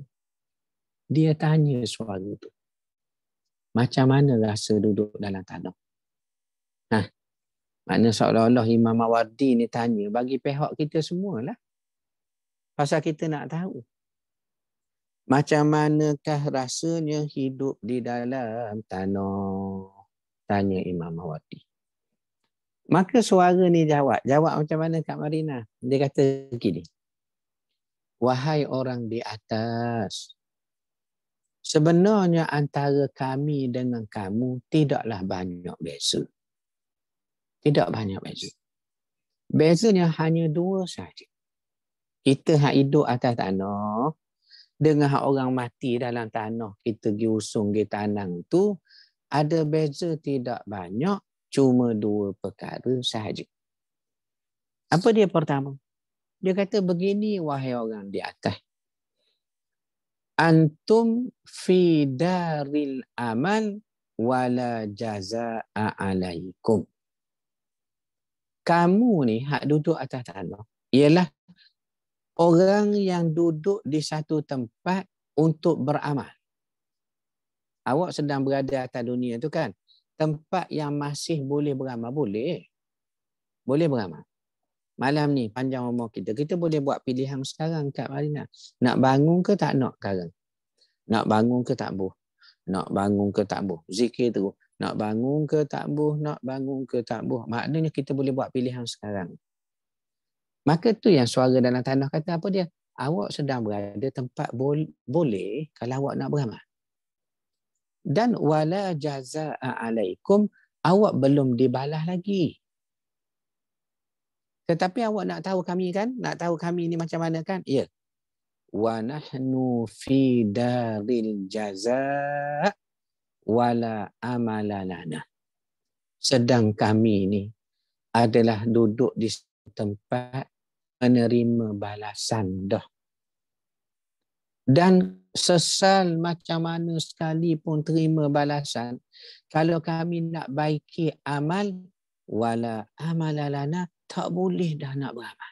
Dia tanya suara tu. Macam mana rasa duduk dalam tanah? Makna seolah-olah Imam Mawardi ni tanya bagi pihak kita semualah. Pasal kita nak tahu. Macam manakah rasanya hidup di dalam tanah? Tanya Imam Mawardi. Maka suara ni jawab. Jawab macam mana Kak Marina? Dia kata begini. Wahai orang di atas. Sebenarnya antara kami dengan kamu tidaklah banyak beza. Tidak banyak beza. Bezanya hanya dua saja. Kita hak hidup atas tanah dengan hak orang mati dalam tanah kita pergi usung pergi tanam tu ada beza tidak banyak, cuma dua perkara sahaja. Apa dia pertama? Dia kata begini wahai orang di atas. Antum fi daril amal wala jazaa'a alaikum. Kamu ni hak duduk atas tanah ialah orang yang duduk di satu tempat untuk beramal. Awak sedang berada atas dunia tu kan. Tempat yang masih boleh beramal. Boleh. Boleh beramal. Malam ni panjang umur kita. Kita boleh buat pilihan sekarang Kak Marina. Nak bangun ke tak nak sekarang? Nak bangun ke tak buh? Nak bangun ke tak buh? Zikir terus. Nak bangun ke tak buh? Nak bangun ke tak buh? Maknanya kita boleh buat pilihan sekarang. Maka tu yang suara dalam tanah kata apa dia? Awak sedang berada tempat boleh kalau awak nak beramal. Dan wala jazaa'a alaikum, awak belum dibalas lagi. Tetapi awak nak tahu kami kan? Nak tahu kami ni macam mana kan? Ya. Wa nahnu fi daril jazaa' wala amala lana. Sedang kami ni adalah duduk di tempat menerima balasan dah. Dan sesal macam mana sekalipun terima balasan, kalau kami nak baiki amal, wala amalalana, tak boleh dah nak beramal.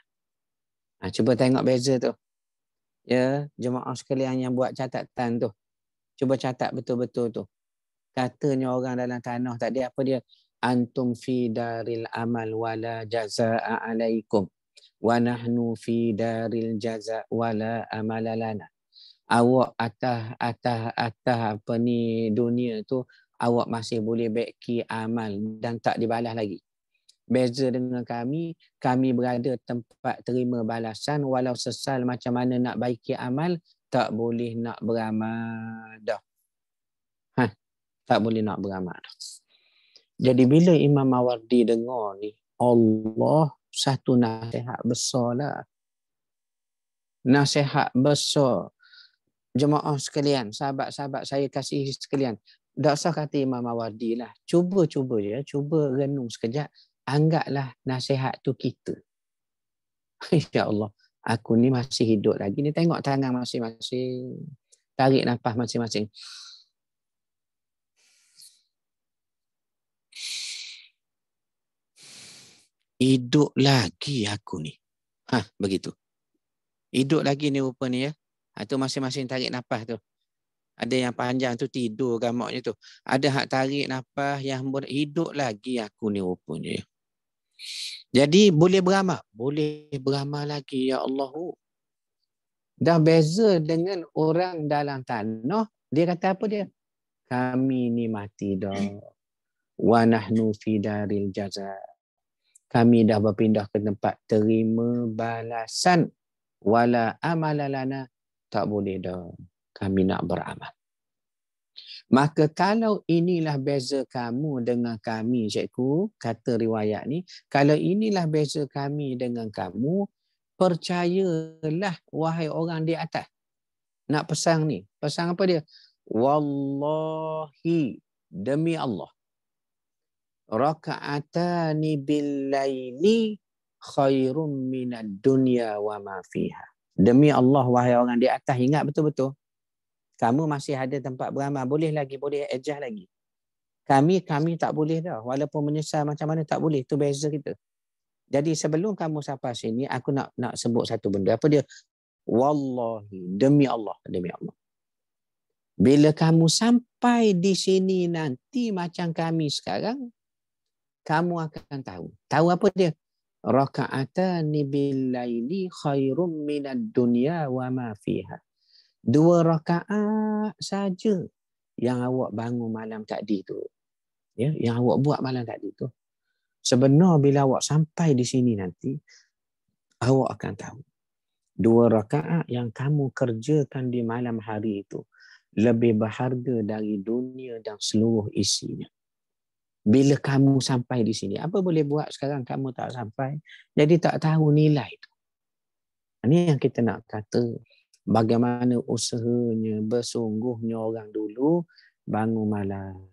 Cuba tengok beza tu. Ya, jemaah sekalian yang buat catatan tu. Cuba catat betul-betul tu. Katanya orang dalam tanah tadi apa dia? Antum fi daril amal wala jazaa'a alaikum. Wa nahnu fi daril jazaa' wala amalalana. Awak atas apa ni dunia tu awak masih boleh baiki amal dan tak dibalas lagi. Beza dengan kami berada tempat terima balasan walau sesal macam mana nak baiki amal tak boleh nak beramal dah. Tak boleh nak beramal dah. Jadi bila Imam Mawardi dengar ni, Allah satu nasihat besar lah. Nasihat besar. Jemaah sekalian, sahabat-sahabat saya kasih sekalian. Tak usah kata Imam Mawardi lah. Cuba je, cuba renung sekejap. Anggaplah nasihat tu kita. Insya Allah, aku ni masih hidup lagi. Ni tengok tangan masing-masing. Tarik nafas masing-masing. Hidup lagi aku ni. Begitu. Hidup lagi ni rupa ni ya. Itu masing-masing tarik nafas tu. Ada yang panjang tu tidur gamaknya tu. Ada hak tarik nafas yang hidup lagi aku ni rupanya. Jadi boleh beramal. Boleh beramal lagi ya Allah. Dah beza dengan orang dalam tanah. Dia kata apa dia? Kami ni mati dah. Wa nahnu fi daril jazaa. Kami dah berpindah ke tempat terima balasan. Wala amalalana. Tak boleh dah. kami nak beramal. Maka kalau inilah beza kamu dengan kami, cikgu, kata riwayat ni, kalau inilah beza kami dengan kamu, percayalah wahai orang di atas. Nak pesan ni. Pesan apa dia? Wallahi, demi Allah. Raka'atani bil-laili khairum minad dunya wa ma fiha. Demi Allah, wahai orang di atas, ingat betul-betul. Kamu masih ada tempat beramal. Boleh lagi, boleh adjust lagi. Kami tak boleh dah. Walaupun menyesal macam mana tak boleh. Itu beza kita. Jadi sebelum kamu sampai sini, aku nak sebut satu benda. Apa dia? Wallahi, demi Allah, demi Allah. Bila kamu sampai di sini nanti macam kami sekarang, kamu akan tahu. Tahu apa dia? Raka'atani bil-laili khairum minad dunya wa ma fiha. 2 rakaat saja yang awak bangun malam tadi tu. Ya, yang awak buat malam tadi tu. Sebenar bila awak sampai di sini nanti, awak akan tahu. 2 rakaat yang kamu kerjakan di malam hari itu lebih berharga dari dunia dan seluruh isinya. Bila kamu sampai di sini, apa boleh buat sekarang kamu tak sampai? Jadi tak tahu nilai itu. Ini yang kita nak kata. Bagaimana usahanya, bersungguhnya orang dulu bangun malam.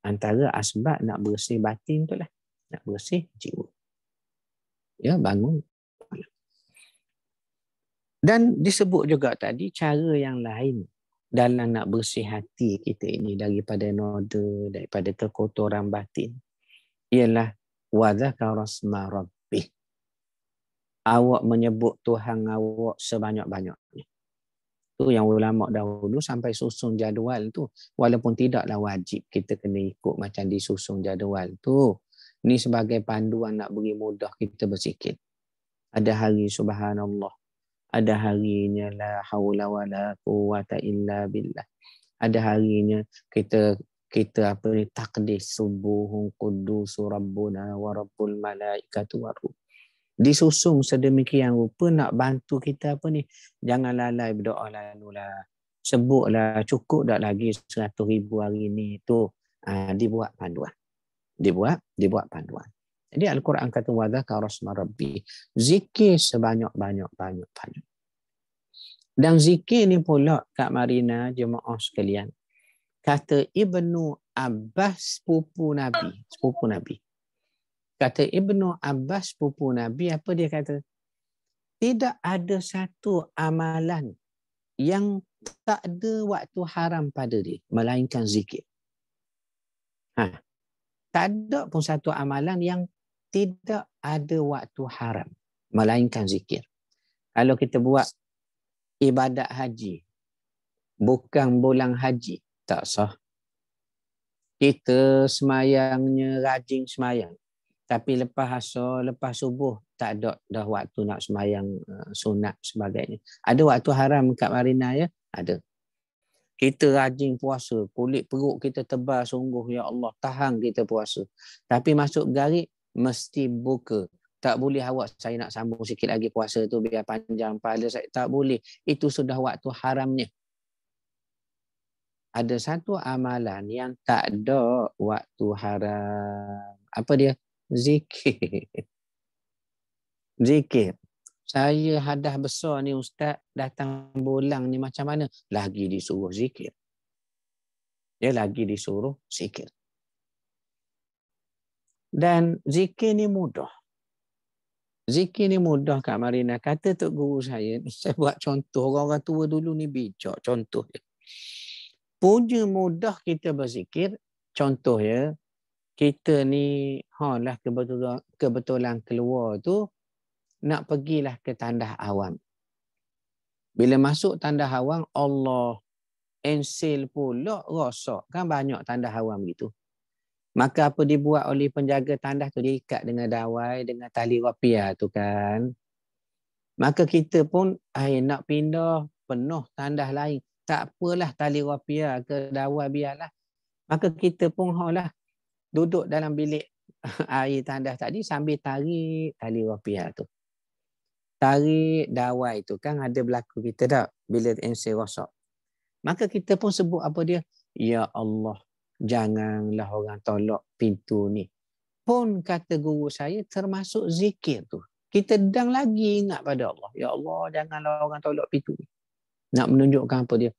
Antara asbab nak bersih batin tu lah. Nak bersih jiwa. Ya, bangun malam. Dan disebut juga tadi cara yang lain dalam nak bersih hati kita ini daripada noda, daripada kekotoran batin. Ialah wa dzakara asma rabbih. Awak menyebut Tuhan awak sebanyak-banyaknya. Tu yang ulama dahulu sampai susun jadual tu. Walaupun tidaklah wajib kita kena ikut macam disusun jadual tu. Ni sebagai panduan nak beri mudah kita berzikir. Ada hari subhanallah. Ada harinya la haula wa la quwwata illa billah. Ada harinya kita apa ni, taqdis subuhun quddus rabbuna wa rabbul malaikatu wa ruh. Disusun sedemikian rupa nak bantu kita apa ni, jangan lalai berdoa lalulah. Sebutlah cukup tak lagi 100,000 hari ni tu. Dibuat panduan. Dibuat panduan. Jadi Al-Quran kata wa dzakara asma rabbi. Zikir sebanyak-banyak. Dan zikir ni pula Kak Marina, jemaah sekalian. Kata Ibnu Abbas sepupu Nabi. Kata Ibnu Abbas sepupu Nabi, apa dia kata? Tidak ada satu amalan yang tak ada waktu haram pada dia, melainkan zikir. Tak ada pun satu amalan yang tidak ada waktu haram, melainkan zikir. Kalau kita buat ibadat haji, bukan bulan haji, tak sah. Kita semayangnya rajin semayang. Tapi lepas asar, lepas subuh, tak ada dah waktu nak semayang sunat sebagainya. Ada waktu haram Kak Marina ya? Ada. Kita rajin puasa, kulit perut kita tebal sungguh, ya Allah, tahan kita puasa. Tapi masuk garik, mesti buka. Tak boleh awak, saya nak sambung sikit lagi puasa tu biar panjang pahala saya. Tak boleh. Itu sudah waktu haramnya. Ada satu amalan yang tak ada waktu haram. Apa dia? Zikir. Saya hadah besar ni Ustaz, datang bulan ni macam mana? Lagi disuruh zikir. Dia lagi disuruh zikir. Dan zikir ni mudah. Kak Marina. Kata Tok Guru saya buat contoh. Orang-orang tua dulu ni bijak contoh dia. Punya mudah kita berzikir. Contoh ya. Kita ni kebetulan keluar tu nak pergilah ke tandah awam. Bila masuk tandah awam, Allah ensil pula rosak. Kan banyak tandah awam gitu. Maka apa dibuat oleh penjaga tandah tu, diikat dengan dawai, dengan tali rapia tu kan. Maka kita pun nak pindah penuh tandah lain. Tak apalah tali rapia ke dawai biarlah. Maka kita pun duduk dalam bilik air tandas tadi sambil tarik tali rapia tu. Tarik dawai tu kan ada berlaku kita tak bila ensil rosak. Maka kita pun sebut apa dia? Ya Allah, janganlah orang tolak pintu ni. Pun kata guru saya termasuk zikir tu. Kita sedang lagi ingat pada Allah. Ya Allah, janganlah orang tolak pintu ni. Nak menunjukkan apa dia?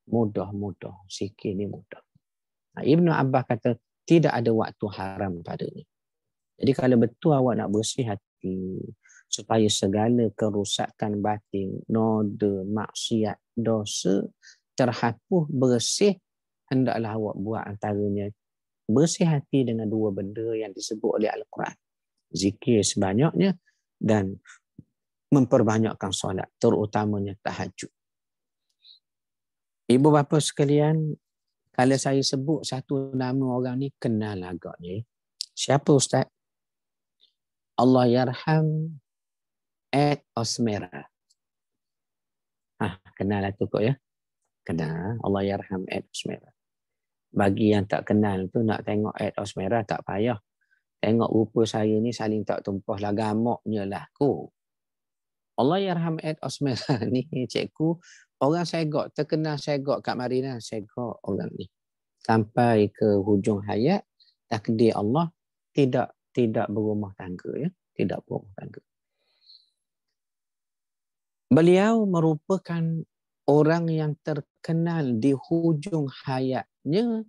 Mudah-mudah. Zikir ni mudah. Ibnu Abbas kata, tidak ada waktu haram padanya. Jadi kalau betul awak nak bersih hati, supaya segala kerusakan batin, noda, maksiat, dosa, terhapus, bersih, hendaklah awak buat antaranya bersih hati dengan dua benda yang disebut oleh Al-Quran. Zikir sebanyaknya dan memperbanyakkan solat, terutamanya tahajud. Ibu bapa sekalian, kalau saya sebut satu nama orang ni, kenal agaknya. Siapa Ustaz? Allah yarham Ed Osmera. Kenal lah tu kok ya. Kenal. Allah yarham Ed Osmera. Bagi yang tak kenal tu, nak tengok Ed Osmera tak payah. Tengok rupa saya ni saling tak tumpah lah, gamaknya lah ku. Allah yarham Ed Osmera ni cikgu, orang segok, terkenal segok kat Marina, segok orang ni. Sampai ke hujung hayat, takdir Allah tidak berumah tangga ya, tidak berumah tangga. Beliau merupakan orang yang terkenal di hujung hayatnya,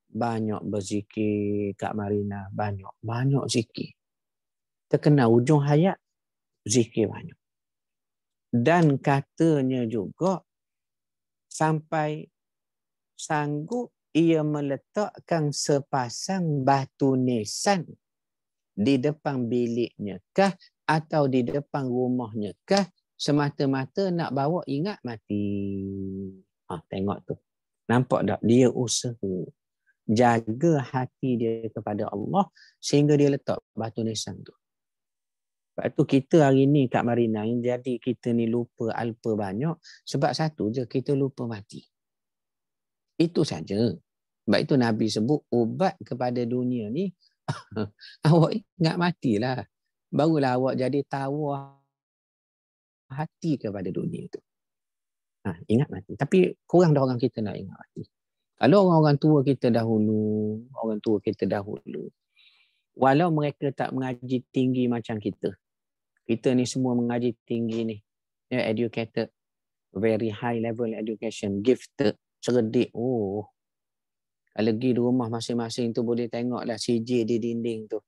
banyak berzikir kat Marina, banyak zikir. Terkenal hujung hayat, zikir banyak. Dan katanya juga sampai sanggup ia meletakkan sepasang batu nisan di depan biliknya kah atau di depan rumahnya kah, semata-mata nak bawa ingat mati. Tengok tu. Nampak tak? Dia usaha jaga hati dia kepada Allah sehingga dia letak batu nisan tu. Sebab tu kita hari ni kat Marina yang jadi kita ni lupa alpa banyak sebab satu je, kita lupa mati. Itu saja. Sebab itu Nabi sebut ubat kepada dunia ni awak ingat matilah. Barulah awak jadi tawar hati kepada dunia itu. Ingat mati. Tapi kurang dah orang kita nak ingat mati. Kalau orang-orang tua kita dahulu, walau mereka tak mengaji tinggi macam kita ni semua mengaji tinggi ni. Educated, very high level education, gifted, cerdik. Kalau pergi di rumah masing-masing tu boleh tengoklah CJ di dinding tu.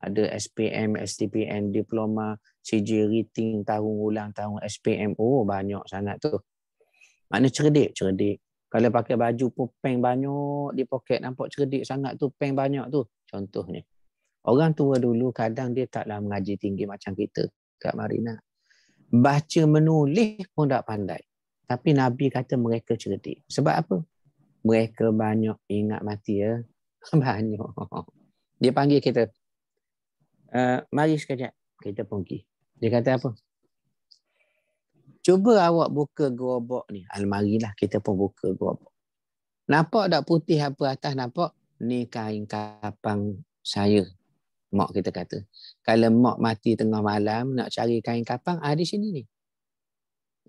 Ada SPM, STPN, diploma, CJ rating, tahun ulang tahun SPM. Banyak sangat tu. Maknanya cerdik. Kalau pakai baju pun peng banyak di poket, nampak cerdik sangat tu, peng banyak tu. Contohnya. Orang tua dulu kadang dia taklah mengaji tinggi macam kita kat Marina. Baca menulis pun tak pandai. Tapi Nabi kata mereka cerdik. Sebab apa? Mereka banyak ingat mati ya. Banyak. Dia panggil kita. Mari sekejap. Kita pergi. Dia kata apa? Cuba awak buka gerobak ni. Almari lah. Kita pun buka gerobak. Nampak tak putih apa atas? Nampak? Ni kain kapang saya. Mak kita kata. Kalau mak mati tengah malam nak cari kain kapang, di sini ni.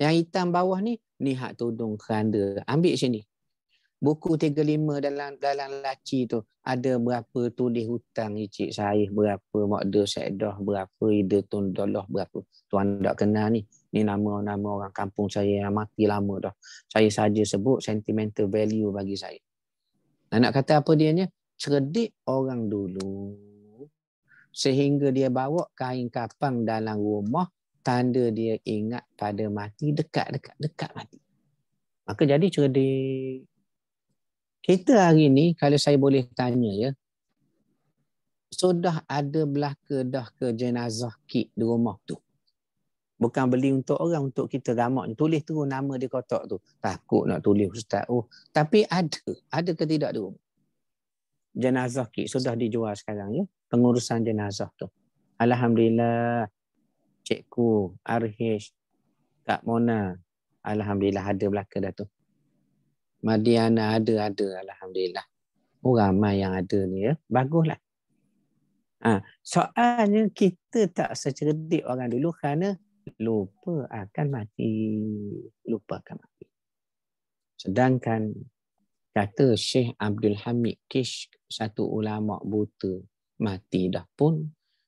Yang hitam bawah ni hak tudung keranda. Ambil sini. Buku 35 dalam laci tu ada berapa tulis hutang cik saya berapa, Makda Saedah berapa, Ida Tun Dolah berapa. Tuan tak kenal ni. Ni nama-nama orang kampung saya yang mati lama dah. Saya saja sebut sentimental value bagi saya. Nak kata apa dianya? Cerdik orang dulu. Sehingga dia bawa kain kapang dalam rumah, tanda dia ingat pada mati, dekat mati. Maka jadi cerdik. Kita hari ni, kalau saya boleh tanya ya, sudah ada belaka dah ke jenazah kit di rumah tu? Bukan beli untuk orang, untuk kita ramak. Tulis terus nama di kotak tu. Takut nak tulis Ustaz. Tapi ada ke tidak di rumah? Jenazah kit sudah dijual sekarang ya, pengurusan jenazah tu. Alhamdulillah, Cikgu, Arhish, Kak Mona, alhamdulillah ada belaka dah tu. Madiana ada, alhamdulillah. Ramai yang ada ni ya. Baguslah. Soalnya kita tak secerdik orang dulu kerana lupa akan mati. Sedangkan kata Syekh Abdul Hamid Kish, satu ulama buta, mati dah pun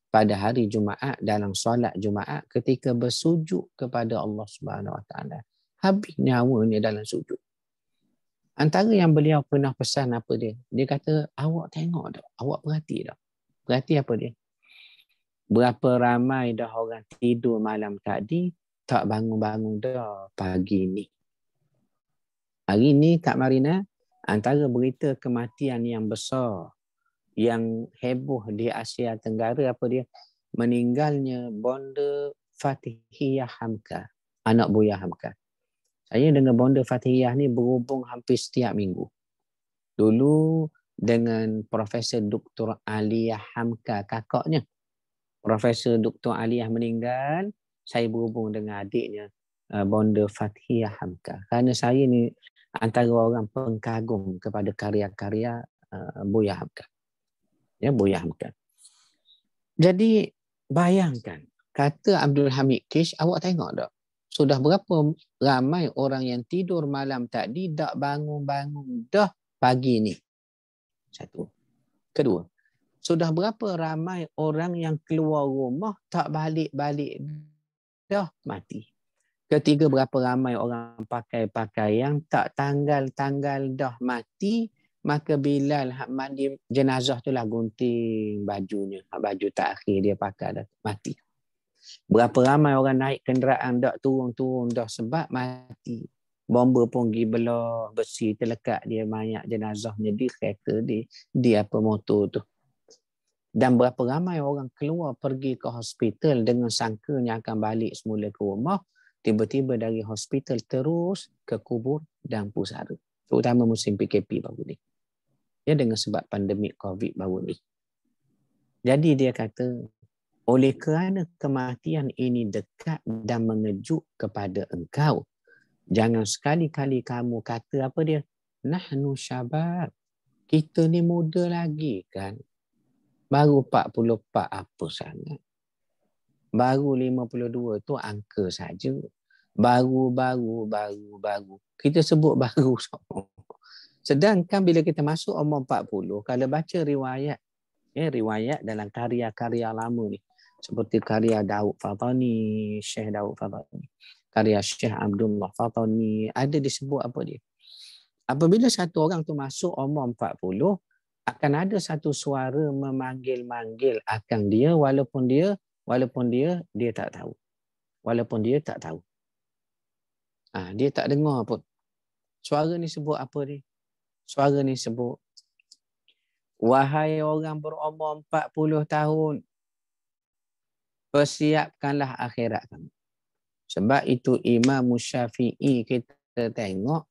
pada hari Jumaat dalam solat Jumaat ketika bersujud kepada Allah Subhanahu Wa Taala. Habis nyawanya dalam sujud. Antara yang beliau pernah pesan apa dia? Dia kata, awak tengok dah, awak perhati dah. Perhati apa dia? Berapa ramai dah orang tidur malam tadi, tak bangun-bangun dah pagi ni. Hari ni Kak Marina, antara berita kematian yang besar, yang heboh di Asia Tenggara apa dia? Meninggalnya Bonda Fatihiyah Hamka, anak Buya Hamka. Saya dengan Bonda Fatihiyah ni berhubung hampir setiap minggu. Dulu dengan Profesor Dr. Aliyah Hamka, kakaknya. Profesor Dr. Aliyah meninggal, saya berhubung dengan adiknya, Bonda Fatihiyah Hamka. Kerana saya ni antara orang pengkagum kepada karya-karya Buya Hamka. Ya, Buya Hamka. Jadi bayangkan, kata Abdul Hamid Kish, awak tengok tak? Sudah berapa ramai orang yang tidur malam tadi tak bangun-bangun dah pagi ni. Satu. Kedua, sudah berapa ramai orang yang keluar rumah tak balik-balik dah mati. Ketiga, berapa ramai orang pakai pakaian tak tanggal-tanggal dah mati, maka Bilal mandi jenazah tu lah gunting bajunya. Baju terakhir dia pakai dah mati. Berapa ramai orang naik kenderaan tak turun-turun dah sebab mati. Bomba pun pergi belah besi terlekat dia mayat jenazahnya di kereta di apa motor tu. Dan berapa ramai orang keluar pergi ke hospital dengan sangkanya akan balik semula ke rumah, tiba-tiba dari hospital terus ke kubur dan pusara. Terutama musim PKP baru ni. Ya, dengan sebab pandemik COVID baru ni. Jadi dia kata, oleh kerana kematian ini dekat dan mengejut kepada engkau, jangan sekali-kali kamu kata apa dia? Nahnu syabab. Kita ni muda lagi kan. Baru 44 apa sangat. Baru 52 tu angka saja. Baru. Kita sebut baru. Sedangkan bila kita masuk umur 40, kalau baca riwayat, riwayat dalam karya-karya lama ni, seperti karya Daud Fatani, Syekh Daud Fatani, karya Syekh Abdullah Fatani, ada disebut apa dia? Apabila satu orang tu masuk umur 40, akan ada satu suara memanggil-manggil akan dia walaupun dia tak tahu. Walaupun dia tak tahu. Dia tak dengar pun. Suara ni sebut apa ni? Suara ni sebut, wahai orang berumur 40 tahun, persiapkanlah akhirat kamu. Sebab itu Imam Syafi'i kita tengok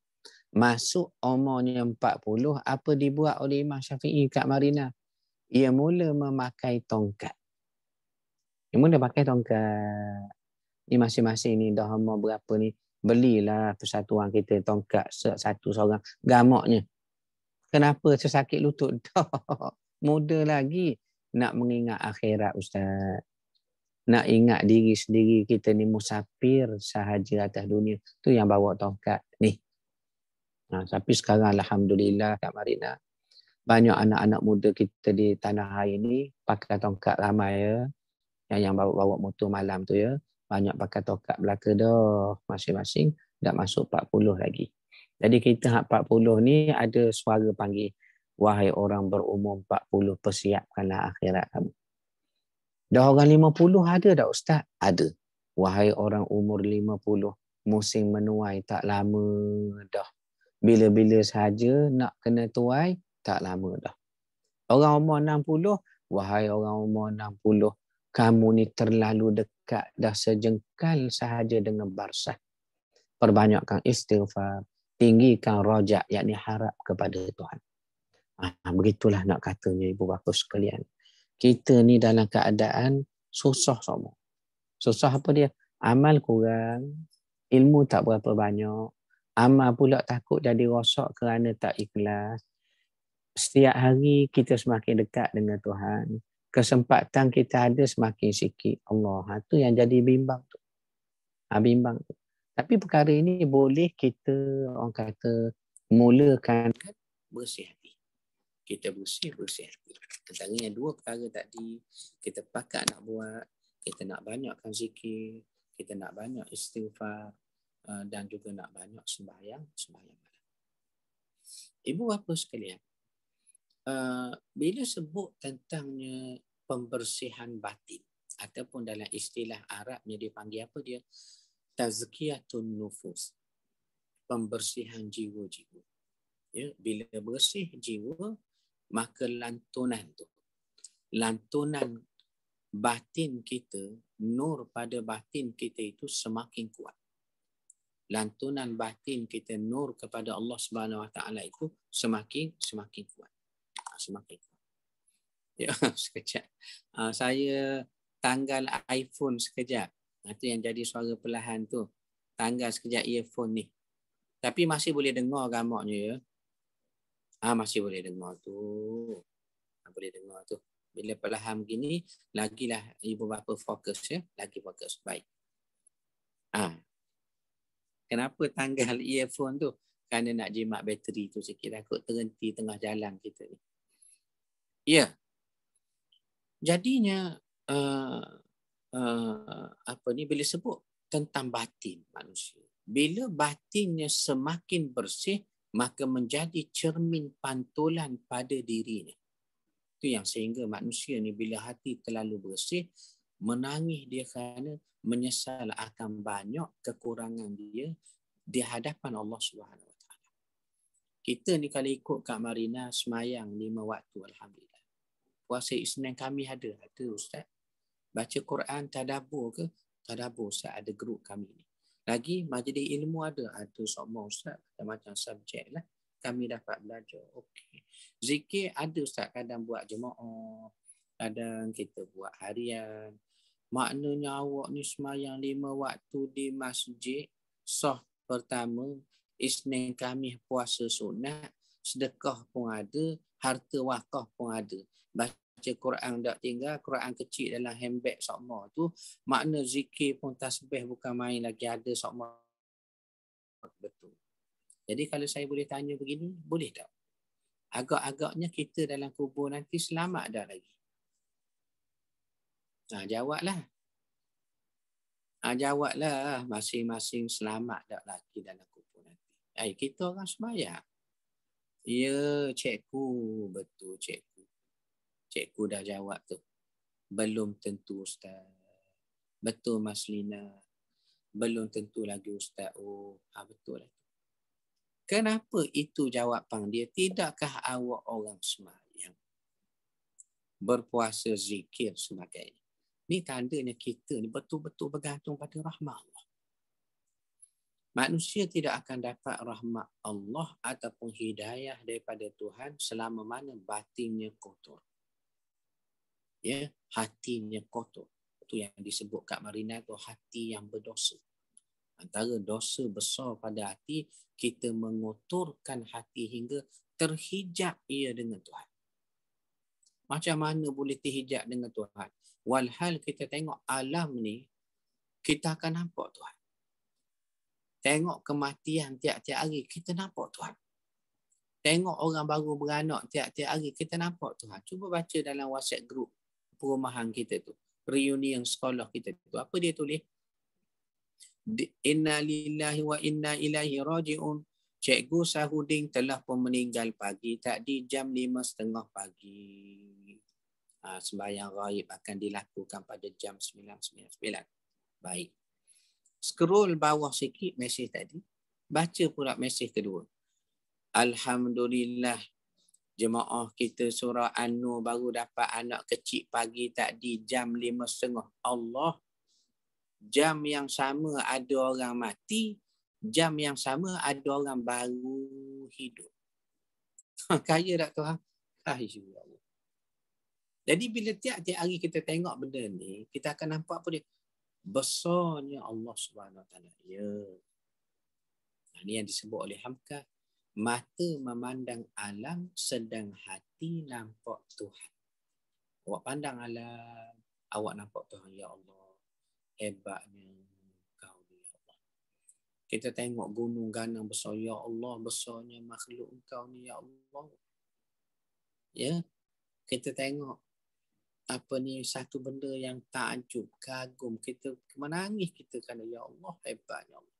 masuk umurnya 40, apa dibuat oleh Imam Syafi'i, Kak Marina? Ia mula memakai tongkat. Ia mula pakai tongkat. Ni masing-masing ni dah umur berapa ni? Belilah persatuan kita tongkat satu seorang. Gamaknya. Kenapa sesakit lutut? Dah muda lagi nak mengingat akhirat, Ustaz. Nak ingat diri sendiri kita ni musafir sahaja atas dunia. Tu yang bawa tongkat ni. Tapi sekarang Alhamdulillah Kak Marina, banyak anak-anak muda kita di tanah air ni pakai tongkat ramai ya. Yang bawa motor malam tu ya. Banyak pakai tongkat belaka dah. Masing-masing dah masuk 40 lagi. Jadi kita hak 40 ni ada suara panggil, wahai orang berumur 40, persiapkanlah akhirat kamu. Dah orang 50 ada tak Ustaz? Ada. Wahai orang umur 50, musim menuai tak lama dah. Bila-bila saja nak kena tuai, tak lama dah. Orang umur 60, wahai orang umur 60, kamu ni terlalu dekat dah sejengkal sahaja dengan barzakh. Perbanyakkan istighfar, tinggikan rajak, yakni harap kepada Tuhan. Begitulah nak katanya ibu bapa sekalian. Kita ni dalam keadaan susah semua. Susah apa dia? Amal kurang, ilmu tak berapa banyak, amal pula takut jadi rosak kerana tak ikhlas. Setiap hari kita semakin dekat dengan Tuhan. Kesempatan kita ada semakin sikit. Allah, tu yang jadi bimbang tu. Bimbang tu. Tapi perkara ini boleh kita, orang kata, mulakan bersih hati. Kita bersih hati. Antaranya dua perkara tadi, kita pakat nak buat, kita nak banyakkan zikir, kita nak banyak istighfar, dan juga nak banyak sembahyang malam. Ibu bapa sekalian, bila sebut tentangnya pembersihan batin, ataupun dalam istilah Arabnya dia panggil apa dia? Tazkiyatun nufus. Pembersihan jiwa-jiwa. Ya, bila bersih jiwa, maka lantunan batin kita, nur pada batin kita itu semakin kuat. Lantunan batin kita, nur kepada Allah Subhanahu Wa Taala itu semakin kuat. Semakin kuat. Ya, sekejap. Saya tanggal iPhone sekejap. Itu yang jadi suara perlahan tu. Tanggal sekejap earphone ni. Tapi masih boleh dengar gamaknya ya. Masih boleh dengar tu. Boleh dengar tu. Bila perlahan begini, lagilah ibu bapa fokus ya. Lagi fokus. Baik. Kenapa tanggal earphone tu? Kerana nak jimat bateri tu sikit. Takut terhenti tengah jalan kita ni. Ya. Jadinya, bila sebut tentang batin manusia. Bila batinnya semakin bersih, maka menjadi cermin pantulan pada dirinya. Itu yang sehingga manusia ni bila hati terlalu bersih, menangis dia kerana menyesal akan banyak kekurangan dia di hadapan Allah Subhanahu Wa Taala. Kita ni kalau ikut Kak Marina semayang 5 waktu, alhamdulillah. Puasa Isnin kami ada Ustaz. Baca Quran tadabbur ke? Tadabbur Ustaz, ada grup kami ni. Lagi majlis ilmu ada semua Ustaz, macam subjek lah. Kami dapat belajar. Okey. Zikir ada Ustaz, kadang buat jemaah, kadang kita buat harian. Maknanya awak ni semayang 5 waktu di masjid, sah pertama, Isnin kami puasa sunat, sedekah pun ada, harta wakaf pun ada. Baca Quran tak tinggal, Quran kecil dalam handbag sokma tu, makna zikir pun tasbih bukan main lagi, ada sokma. Betul. Jadi kalau saya boleh tanya begini, boleh tak? Agak-agaknya kita dalam kubur nanti selamat dah lagi. Jawablah. Jawablah, masing-masing selamat dah lagi dalam kubur nanti. Kita orang sembahyang. Ya, cikgu, betul cikgu. Cikgu dah jawab tu. Belum tentu Ustaz. Betul Mas Lina. Belum tentu lagi Ustaz. Betul lah. Kenapa itu jawapan dia? Tidakkah awak orang sembahyang, berpuasa, zikir sebagainya? Ni tandanya kita ni betul-betul bergantung pada rahmat Allah. Manusia tidak akan dapat rahmat Allah ataupun hidayah daripada Tuhan selama mana batinnya kotor. Ya, hatinya kotor. Itu yang disebut Kak Marina tu, hati yang berdosa. Antara dosa besar pada hati, kita mengotorkan hati hingga terhijab ia dengan Tuhan. Macam mana boleh terhijab dengan Tuhan? Walhal kita tengok alam ni, kita akan nampak Tuhan. Tengok kematian tiap-tiap hari, kita nampak Tuhan. Tengok orang baru beranak tiap-tiap hari, kita nampak Tuhan. Cuba baca dalam WhatsApp group perumahan kita tu, reunion sekolah kita tu. Apa dia tulis? Inna lillahi wa inna ilaihi raji'un. Cikgu Sahudin telah pun meninggal pagi tadi jam 5.30 pagi. Sembahyang ghaib akan dilakukan pada jam 9.99. Baik. Scroll bawah sikit mesej tadi. Baca pula mesej kedua. Alhamdulillah, jemaah kita surah An-Nur baru dapat anak kecil pagi tadi jam 5.30. Allah. Jam yang sama ada orang mati, jam yang sama ada orang baru hidup. Kaya tak Tuhan? Ya Allah. Jadi bila tiap-tiap hari kita tengok benda ni, kita akan nampak apa dia? Besarnya Allah Subhanahu Wa Taala. Ya. Ini yang disebut oleh Hamka. Mata memandang alam, sedang hati nampak Tuhan. Awak pandang alam, awak nampak Tuhan. Ya Allah. Hebatnya kau ni Allah. Kita tengok gunung ganang besar. Ya Allah, besarnya makhluk Engkau ni, ya Allah. Ya, kita tengok apa ni satu benda yang takjub, kagum, kita menangis kita kerana ya Allah, hebatnya Allah.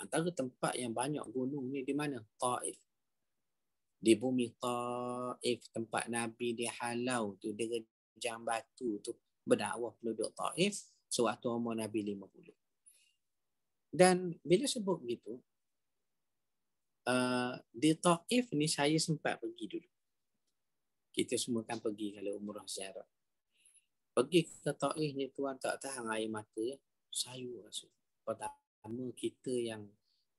Antara tempat yang banyak gunung ni di mana? Taif. Di bumi Taif, tempat Nabi dihalau tu, dia rejam batu tu, berdakwah penduduk Taif sewaktu umur Nabi 50. Dan bila sebut begitu, di Taif ni saya sempat pergi dulu. Kita semua kan pergi kalau umrah ziarah. Pergi ke Taif ni tuan tak tahan air mata ya. Sayu rasa. Pertama kita yang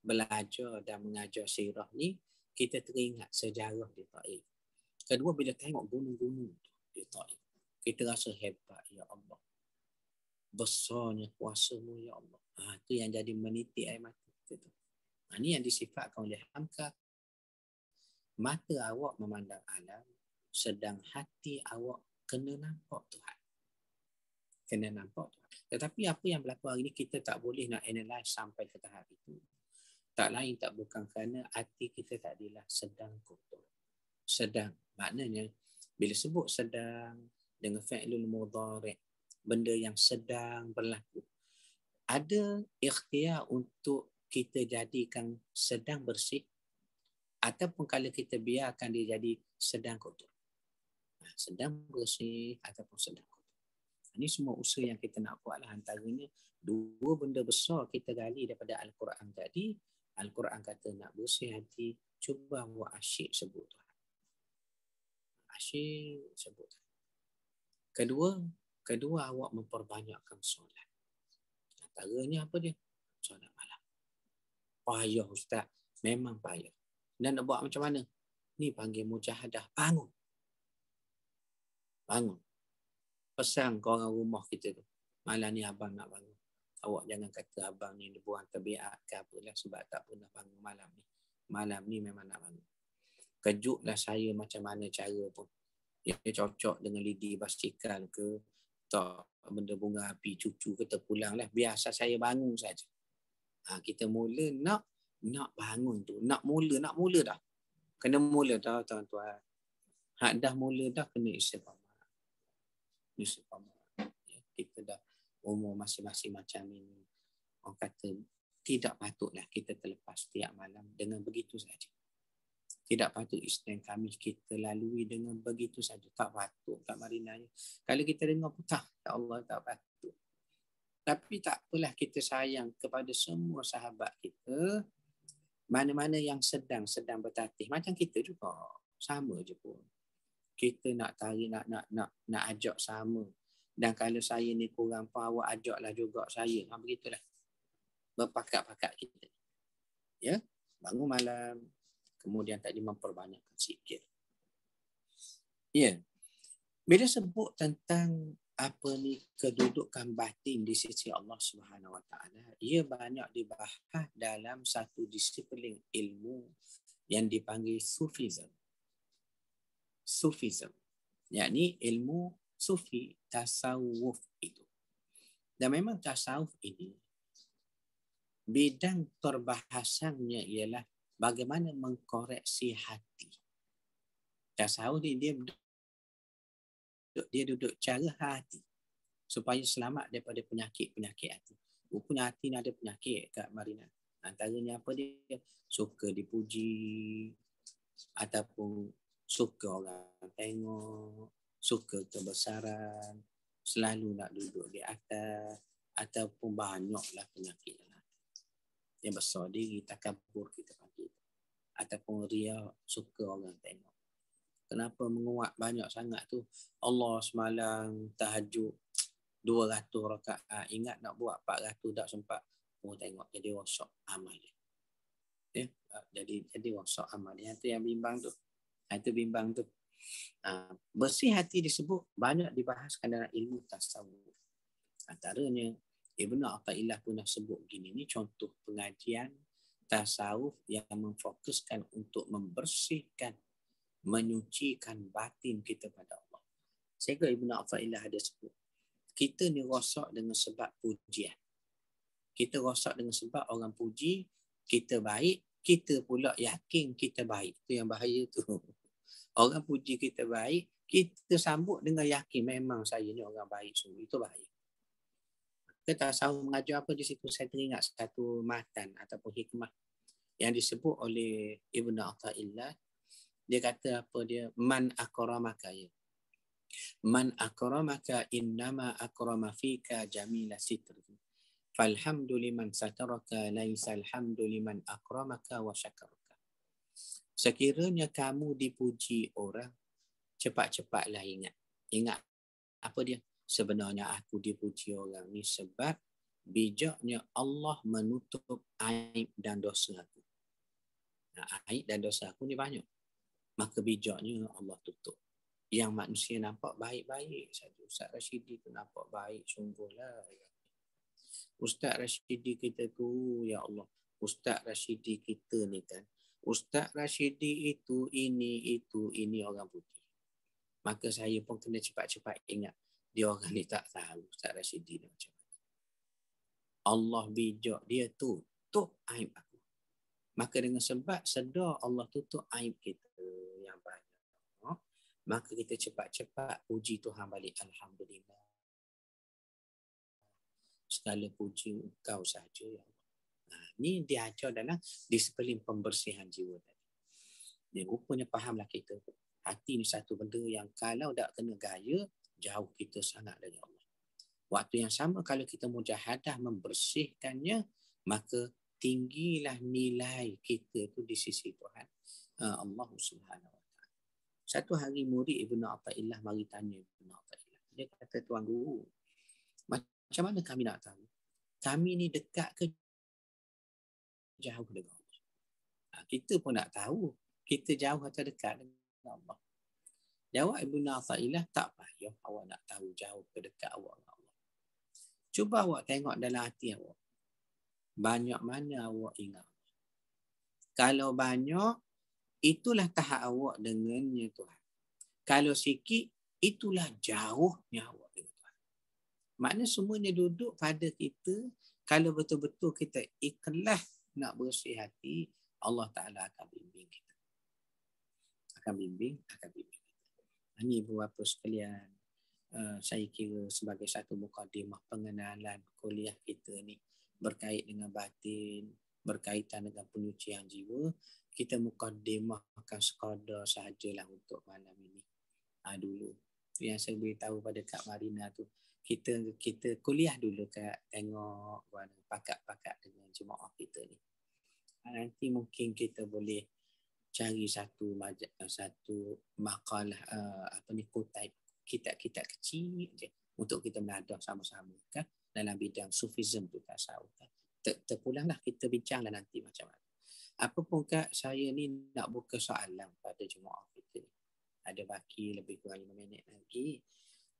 belajar dan mengajar sirah ni, kita teringat sejarah di Taif. Kedua, bila tengok gunung-gunung di Taif, kita rasa hebat ya Allah. Besarnya kuasa-Mu ya Allah. Itu yang jadi menitik air mata kita tu. Ini yang disifatkan oleh Hamka. Mata awak memandang alam, sedang hati awak kena nampak Tuhan. Kena nampak Tuhan. Tetapi apa yang berlaku hari ini, kita tak boleh nak analyse sampai ke tahap itu. Tak lain tak bukan kerana hati kita tak adalah sedang kotor. Sedang. Maknanya, bila sebut sedang dengan fi'lul mudhari', benda yang sedang berlaku, ada ikhtiar untuk kita jadikan sedang bersih, ataupun kalau kita biarkan dia jadi sedang kotor. Sedang bersih ataupun sedang kotor. Ini semua usaha yang kita nak buat lah. Antaranya dua benda besar kita gali daripada Al-Quran tadi. Al-Quran kata nak bersih hati, cuba buat asyik sebut Tuhan. Asyik sebut Tuhan. Kedua awak memperbanyakkan solat. Antaranya apa dia? Solat malam. Payah Ustaz. Memang payah. Dan nak buat macam mana? Ni panggil mujahadah. Bangun. Pesan ke orang rumah kita tu. Malam ni abang nak bangun. Awak jangan kata abang ni buang tabiat ke apalah sebab tak pernah bangun malam ni. Malam ni memang nak bangun. Kejutlah saya macam mana cara pun. Dia cocok dengan lidi basikal ke, tak benda bunga api cucu ke terpulang lah. Biasa saya bangun saja. Kita mula nak bangun tu. Nak mula dah. Kena mula dah tuan-tuan. Hak dah mula dah kena istiqamah. Ya, kita dah umur masing-masing macam ini. Orang kata tidak patutlah kita terlepas tiap malam dengan begitu saja. Tidak patut Isnin Khamis kita lalui dengan begitu saja. Tak patut Kak Marina. Kalau kita dengar putah, ya Allah tak patut. Tapi tak apalah, kita sayang kepada semua sahabat kita. Mana-mana yang sedang bertatih. Macam kita juga. Sama je pun. Kita nak tarik, nak ajak sama. Dan kalau saya ni kurang faham, awak ajaklah juga saya. Begitulah. Berpakat-pakat kita. Ya, bangun malam. Kemudian tadi memperbanyakkan zikir. Ya. Bila sebut tentang apa ni kedudukan batin di sisi Allah Subhanahu Wa Taala, ia banyak dibahas dalam satu disiplin ilmu yang dipanggil Sufism. Sufism, yakni ilmu sufi, tasawuf itu. Dan memang tasawuf ini bidang perbahasannya ialah bagaimana mengkoreksi hati. Tasawuf ni dia duduk cara hati supaya selamat daripada penyakit-penyakit hati. Punya hati ni ada penyakit Kak Marina. Antaranya apa dia? Suka dipuji ataupun suka orang tengok, suka kebesaran, selalu nak duduk di atas, ataupun banyaklah penyakit yang besar diri, takabur kita panggil, ataupun ria, suka orang tengok. Kenapa menguat banyak sangat tu? Allah semalam tahajud 200 rakaat, ingat nak buat 400 tak sempat. Tengok jadi rosak amal dia. Ya? Jadi rosak amal dia. Itu yang bimbang tu. Itu bimbang tu. Bersih hati disebut banyak dibahaskan dalam ilmu tasawuf. Antaranya Ibn Athaillah pernah sebut begini, ni contoh pengajian tasawuf yang memfokuskan untuk membersihkan, menyucikan batin kita pada Allah. Sehingga Ibn Athaillah ada sebut, kita ni rosak dengan sebab pujian. Kita rosak dengan sebab orang puji, kita baik, kita pula yakin kita baik. Itu yang bahaya tu. Orang puji kita baik, kita sambut dengan yakin memang saya ni orang baik sungguh. Itu bahaya. Kita tahu mengajar apa di situ, saya teringat satu matan ataupun hikmah yang disebut oleh Ibn Atha'illah. Dia kata apa dia? Man akramaka ya. Man akramaka innama akrama fika jamila sitri. Falhamduliman sataraka laisa alhamduliman akramaka wa syakaraka. Sekiranya kamu dipuji orang, cepat-cepatlah ingat. Ingat apa dia? Sebenarnya aku dipuji orang ni sebab bijaknya Allah menutup aib dan dosa aku. Aib dan dosa aku ni banyak. Maka bijaknya Allah tutup. Yang manusia nampak baik-baik saja. Ustaz Rashidi tu nampak baik sungguhlah. Ustaz Rashidi kita tu, ya Allah. Ustaz Rashidi kita ni kan. Ustaz Rashidi itu, ini orang putih. Maka saya pun kena cepat-cepat ingat. Dia orang ni tak tahu Ustaz Rashidi ni macam mana. Allah bijak dia tutup aib aku. Maka dengan sebab sedar Allah tutup aib kita yang banyak, maka kita cepat-cepat puji Tuhan balik. Alhamdulillah. Segala puji Engkau saja ya Allah. Ni diajar dalam disiplin pembersihan jiwa tadi. Dia rupanya fahamlah kita. Hati ni satu benda yang kalau tak kena gaya, jauh kita sangat dari Allah. Waktu yang sama kalau kita mujahadah membersihkannya, maka tinggilah nilai kita tu di sisi Tuhan Allah Subhanahu Wa Taala. Satu hari murid Ibn Atha'illah mari tanya Ibn Atha'illah. Dia kata, Tuan Guru, macam mana kami nak tahu? Kami ni dekat ke jauh dengan Allah? Kita pun nak tahu kita jauh atau dekat dengan Allah. Jawab Ibn Atha'illah, tak payah awak nak tahu jauh ke dekat awak dengan Allah. Cuba awak tengok dalam hati awak. Banyak mana awak ingat Allah. Kalau banyak, itulah tahap awak dengannya Tuhan. Kalau sikit, itulah jauhnya awak dengan Tuhan. Maknanya semuanya duduk pada kita. Kalau betul-betul kita ikhlas nak bersih hati, Allah Ta'ala akan bimbing kita. Akan bimbing. Ini beberapa sekalian, saya kira sebagai satu mukadimah pengenalan kuliah kita ni berkait dengan batin, berkaitan dengan penyucian jiwa. Kita mukadimahkan sekadar sahajalah untuk malam ini. Dulu yang saya beritahu pada Kak Marina tu, kita kuliah dulu Kak, tengok pakat-pakat dengan jemaah kita ni. Nanti mungkin kita boleh cari satu makalah kutip kitab-kitab kecil je untuk kita menadah sama-sama kan dalam bidang sufism tu tasawuf kan. Terpulanglah kita bincanglah nanti macam mana. Apa pun Kak, saya ni nak buka soalan pada jemaah kita. Ada baki lebih kurang 5 minit lagi.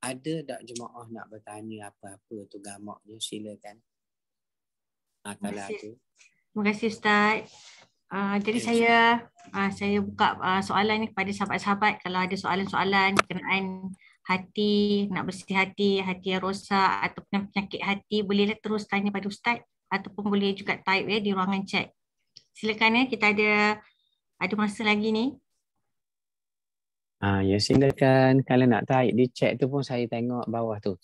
Ada tak jemaah nak bertanya apa-apa tu gamaknya, silakan. Kalau ada. Terima kasih Ustaz. Jadi saya buka soalan ni kepada sahabat-sahabat. Kalau ada soalan-soalan berkenaan hati, nak bersih hati yang rosak ataupun penyakit hati, bolehlah terus tanya pada Ustaz ataupun boleh juga type di ruangan chat. Silakan kita ada masa lagi ni. Ya silakan. Kalau nak type di chat tu pun saya tengok bawah tu.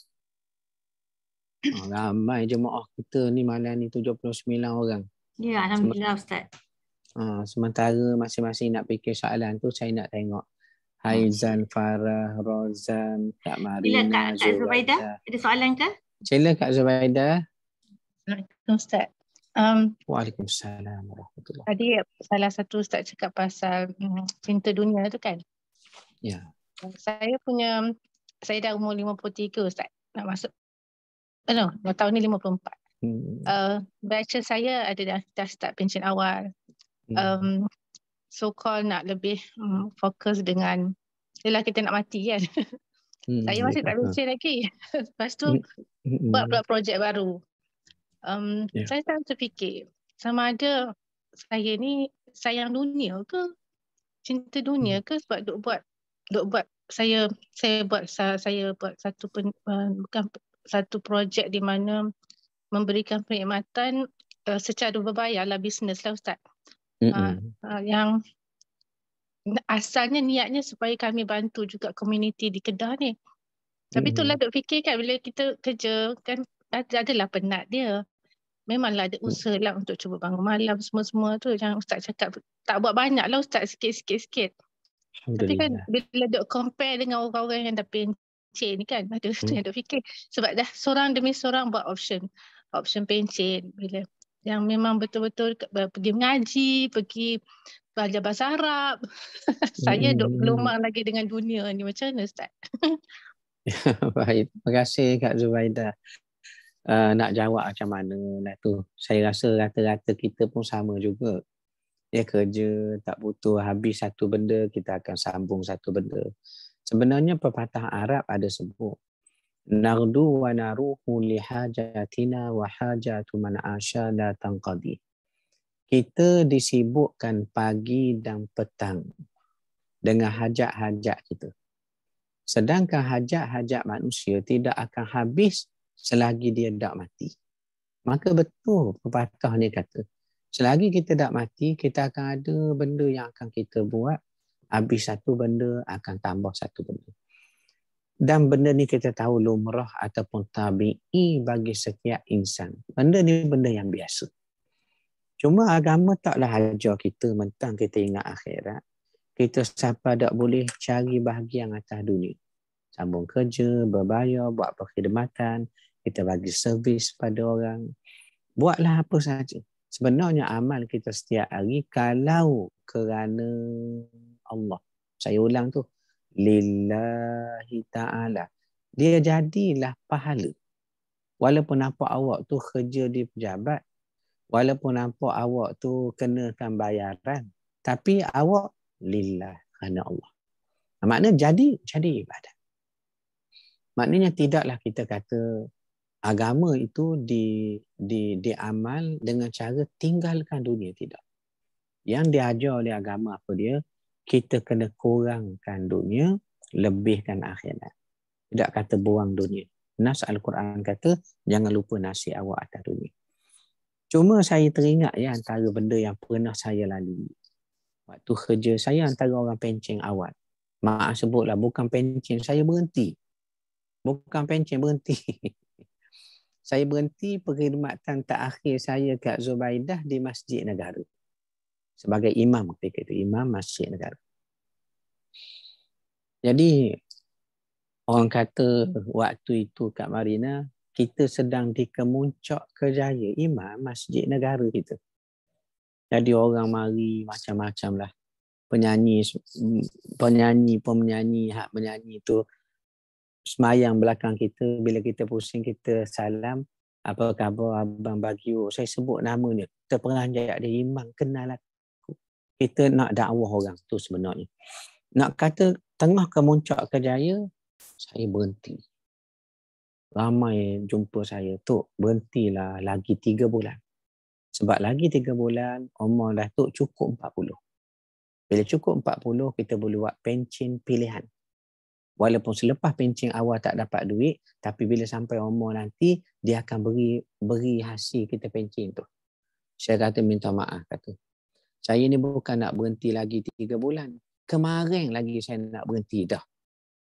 Ramai jemaah kita ni malam ni 79 orang. Ya, alhamdulillah Ustaz. Sementara masing-masing nak fikir soalan tu, saya nak tengok Haizan, Farah, Rozan, Kak Marina, Kak Zubaidah, ada soalan ke? Sila Kak Zubaidah. Assalamualaikum Ustaz. Waalaikumsalam warahmatullahi. Tadi salah satu Ustaz cakap pasal cinta dunia tu kan? Ya. Saya dah umur 53 Ustaz. Nak masuk, tahun ni 54. Baca saya ada dah start pension awal. So call nak lebih fokus dengan yelah kita nak mati kan. Saya masih tak pension lagi. Lepas tu buat pula projek baru. Saya tak terfikir sama ada saya ni sayang dunia ke cinta dunia ke, sebab duk buat saya buat satu projek di mana memberikan perkhidmatan secara berbayar lah, bisnes lah Ustaz. Yang asalnya niatnya supaya kami bantu juga komuniti di Kedah ni. Tapi itulah duk fikir kan, bila kita kerja kan adalah penat dia. Memanglah ada usaha lah untuk cuba bangun malam semua-semua tu. Yang Ustaz cakap tak buat banyak lah Ustaz, sikit-sikit. Tapi kan bila duk compare dengan orang-orang yang dah pencen ni kan, ada yang duk fikir. Sebab dah seorang demi seorang buat option pencen. Bila yang memang betul-betul pergi mengaji, pergi belajar bahasa Arab. Saya duk berlumang lagi dengan dunia ni. Macam mana Ustaz? Baik, terima kasih Kak Zubaidah. Nak jawab macam mana lah tu. Saya rasa rata-rata kita pun sama juga. Ya, kerja tak butuh habis satu benda, kita akan sambung satu benda. Sebenarnya pepatah Arab ada sebut, Nardu wa naruhu li hajatina wa hajatu man asya la tanqadi. Kita disibukkan pagi dan petang dengan hajat-hajat kita. Sedangkan hajat-hajat manusia tidak akan habis selagi dia tak mati. Maka betul pepatah ni kata, selagi kita tak mati, kita akan ada benda yang akan kita buat. Habis satu benda, akan tambah satu benda. Dan benda ni kita tahu lumrah ataupun tabi'i bagi setiap insan. Benda ni benda yang biasa. Cuma agama taklah ajar kita mentang kita ingat akhirat. Kita siapa tak boleh cari bahagian atas dunia. Sambung kerja, berbayar, buat perkhidmatan, kita bagi servis pada orang. Buatlah apa saja. Sebenarnya amal kita setiap hari kalau kerana Allah. Saya ulang tu. Lillahi ta'ala. Dia jadilah pahala. Walaupun nampak awak tu kerja di pejabat. Walaupun nampak awak tu kenakan bayaran. Tapi awak lillah kerana Allah. Maknanya jadi ibadat. Maknanya tidaklah kita kata agama itu diamal dengan cara tinggalkan dunia. Tidak. Yang diajar oleh agama apa dia? Kita kena kurangkan dunia, lebihkan akhirat. Tidak kata buang dunia. Nas Al-Quran kata, jangan lupa nasib awak atas dunia. Cuma saya teringat ya antara benda yang pernah saya lalui. Waktu kerja saya antara orang pencen awal. Maaf sebutlah, bukan pencen, saya berhenti. Bukan pencen, berhenti. Saya berhenti perkhidmatan terakhir saya Kak Zubaidah di Masjid Negara. Sebagai imam ketika itu, imam Masjid Negara. Jadi orang kata waktu itu Kak Marina, kita sedang di kemuncak kerjaya imam Masjid Negara kita. Jadi orang mari macam-macam lah. Penyanyi, hak menyanyi itu semayang belakang kita. Bila kita pusing, kita salam. Apa khabar Abang Bagio? Saya sebut namanya. Terperanjat dia, imam kenal aku. Kita nak dakwah orang tu sebenarnya. Nak kata tengah kemuncak kerjaya, saya berhenti. Ramai jumpa saya, Tok berhentilah lagi 3 bulan. Sebab lagi 3 bulan, umur dah Tok cukup 40. Bila cukup 40, kita boleh buat pencen pilihan. Walaupun selepas pencen awal tak dapat duit, tapi bila sampai umur nanti, dia akan beri hasil kita pencen tu. Saya kata minta maaf, kata. Saya ni bukan nak berhenti lagi 3 bulan. Kemarin lagi saya nak berhenti dah.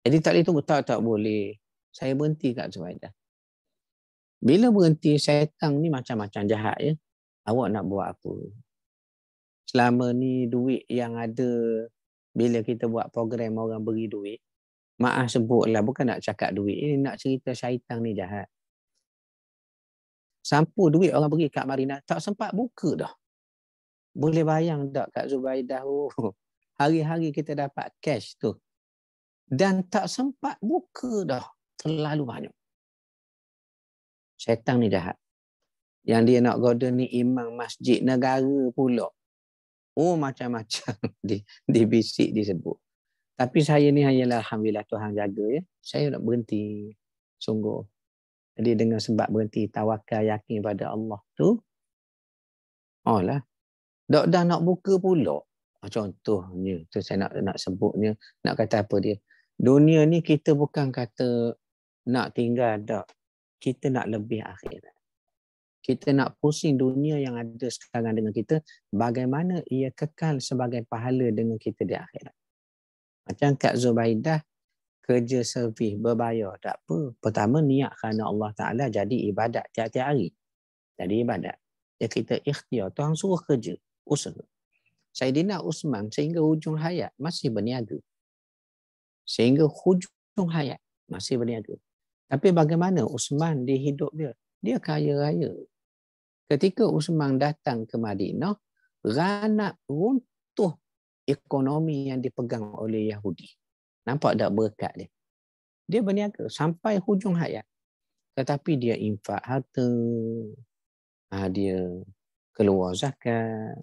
Jadi tak boleh tunggu. Tak boleh. Saya berhenti Kak Zubaidah. Bila berhenti, syaitan ni macam-macam jahat ya. Awak nak buat apa? Selama ni duit yang ada, bila kita buat program orang beri duit, maaf sebutlah, bukan nak cakap duit. Ini nak cerita syaitan ni jahat. Sampu duit orang beri Kak Marina, tak sempat buka dah. Boleh bayang tak Kak Zubaidah? Hari-hari kita dapat cash tu. Dan tak sempat buka dah. Terlalu banyak. Syaitan ni jahat. Yang dia nak goda ni imam Masjid Negara pula. Oh macam-macam dibisik disebut. Tapi saya ni hanyalah alhamdulillah Tuhan jaga ya. Saya nak berhenti sungguh. Jadi dengan sebab berhenti tawakal yakin pada Allah tu. Oh lah. Dah nak buka pula. Contohnya, tu saya nak sebutnya, nak kata apa dia. Dunia ni kita bukan kata nak tinggal dak. Kita nak lebih akhirat. Kita nak pusing dunia yang ada sekarang dengan kita, bagaimana ia kekal sebagai pahala dengan kita di akhirat. Macam Kak Zubaidah, kerja servis berbayar, tak apa. Pertama niat kerana Allah Ta'ala jadi ibadat tiap-tiap hari. Jadi ibadat. Ya kita ikhtiar, Tuhan suruh kerja, usaha. Saidina Usman sehingga hujung hayat masih berniaga. Sehingga hujung hayat masih berniaga. Tapi bagaimana Usman di hidup dia? Dia kaya raya. Ketika Usman datang ke Madinah, ranak runtuh ekonomi yang dipegang oleh Yahudi. Nampak tak berkat dia? Dia berniaga sampai hujung hayat. Tetapi dia infak harta. Dia keluar zakat.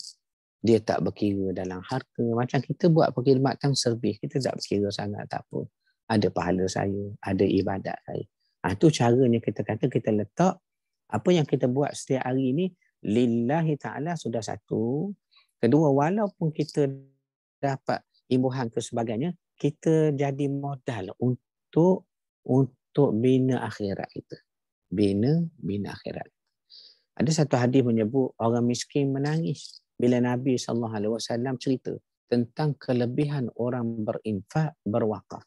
Dia tak berkira dalam harta. Macam kita buat perkhidmatan servis, kita tak berkira sangat, tak apa. Ada pahala saya, ada ibadat saya. Itu caranya kita kata kita letak apa yang kita buat setiap hari ini lillahi ta'ala sudah satu. Kedua, walaupun kita dapat imbuhan ke sebagainya, kita jadi modal untuk bina akhirat kita. Bina akhirat. Ada satu hadis menyebut orang miskin menangis bila Nabi SAW cerita tentang kelebihan orang berinfak, berwakaf.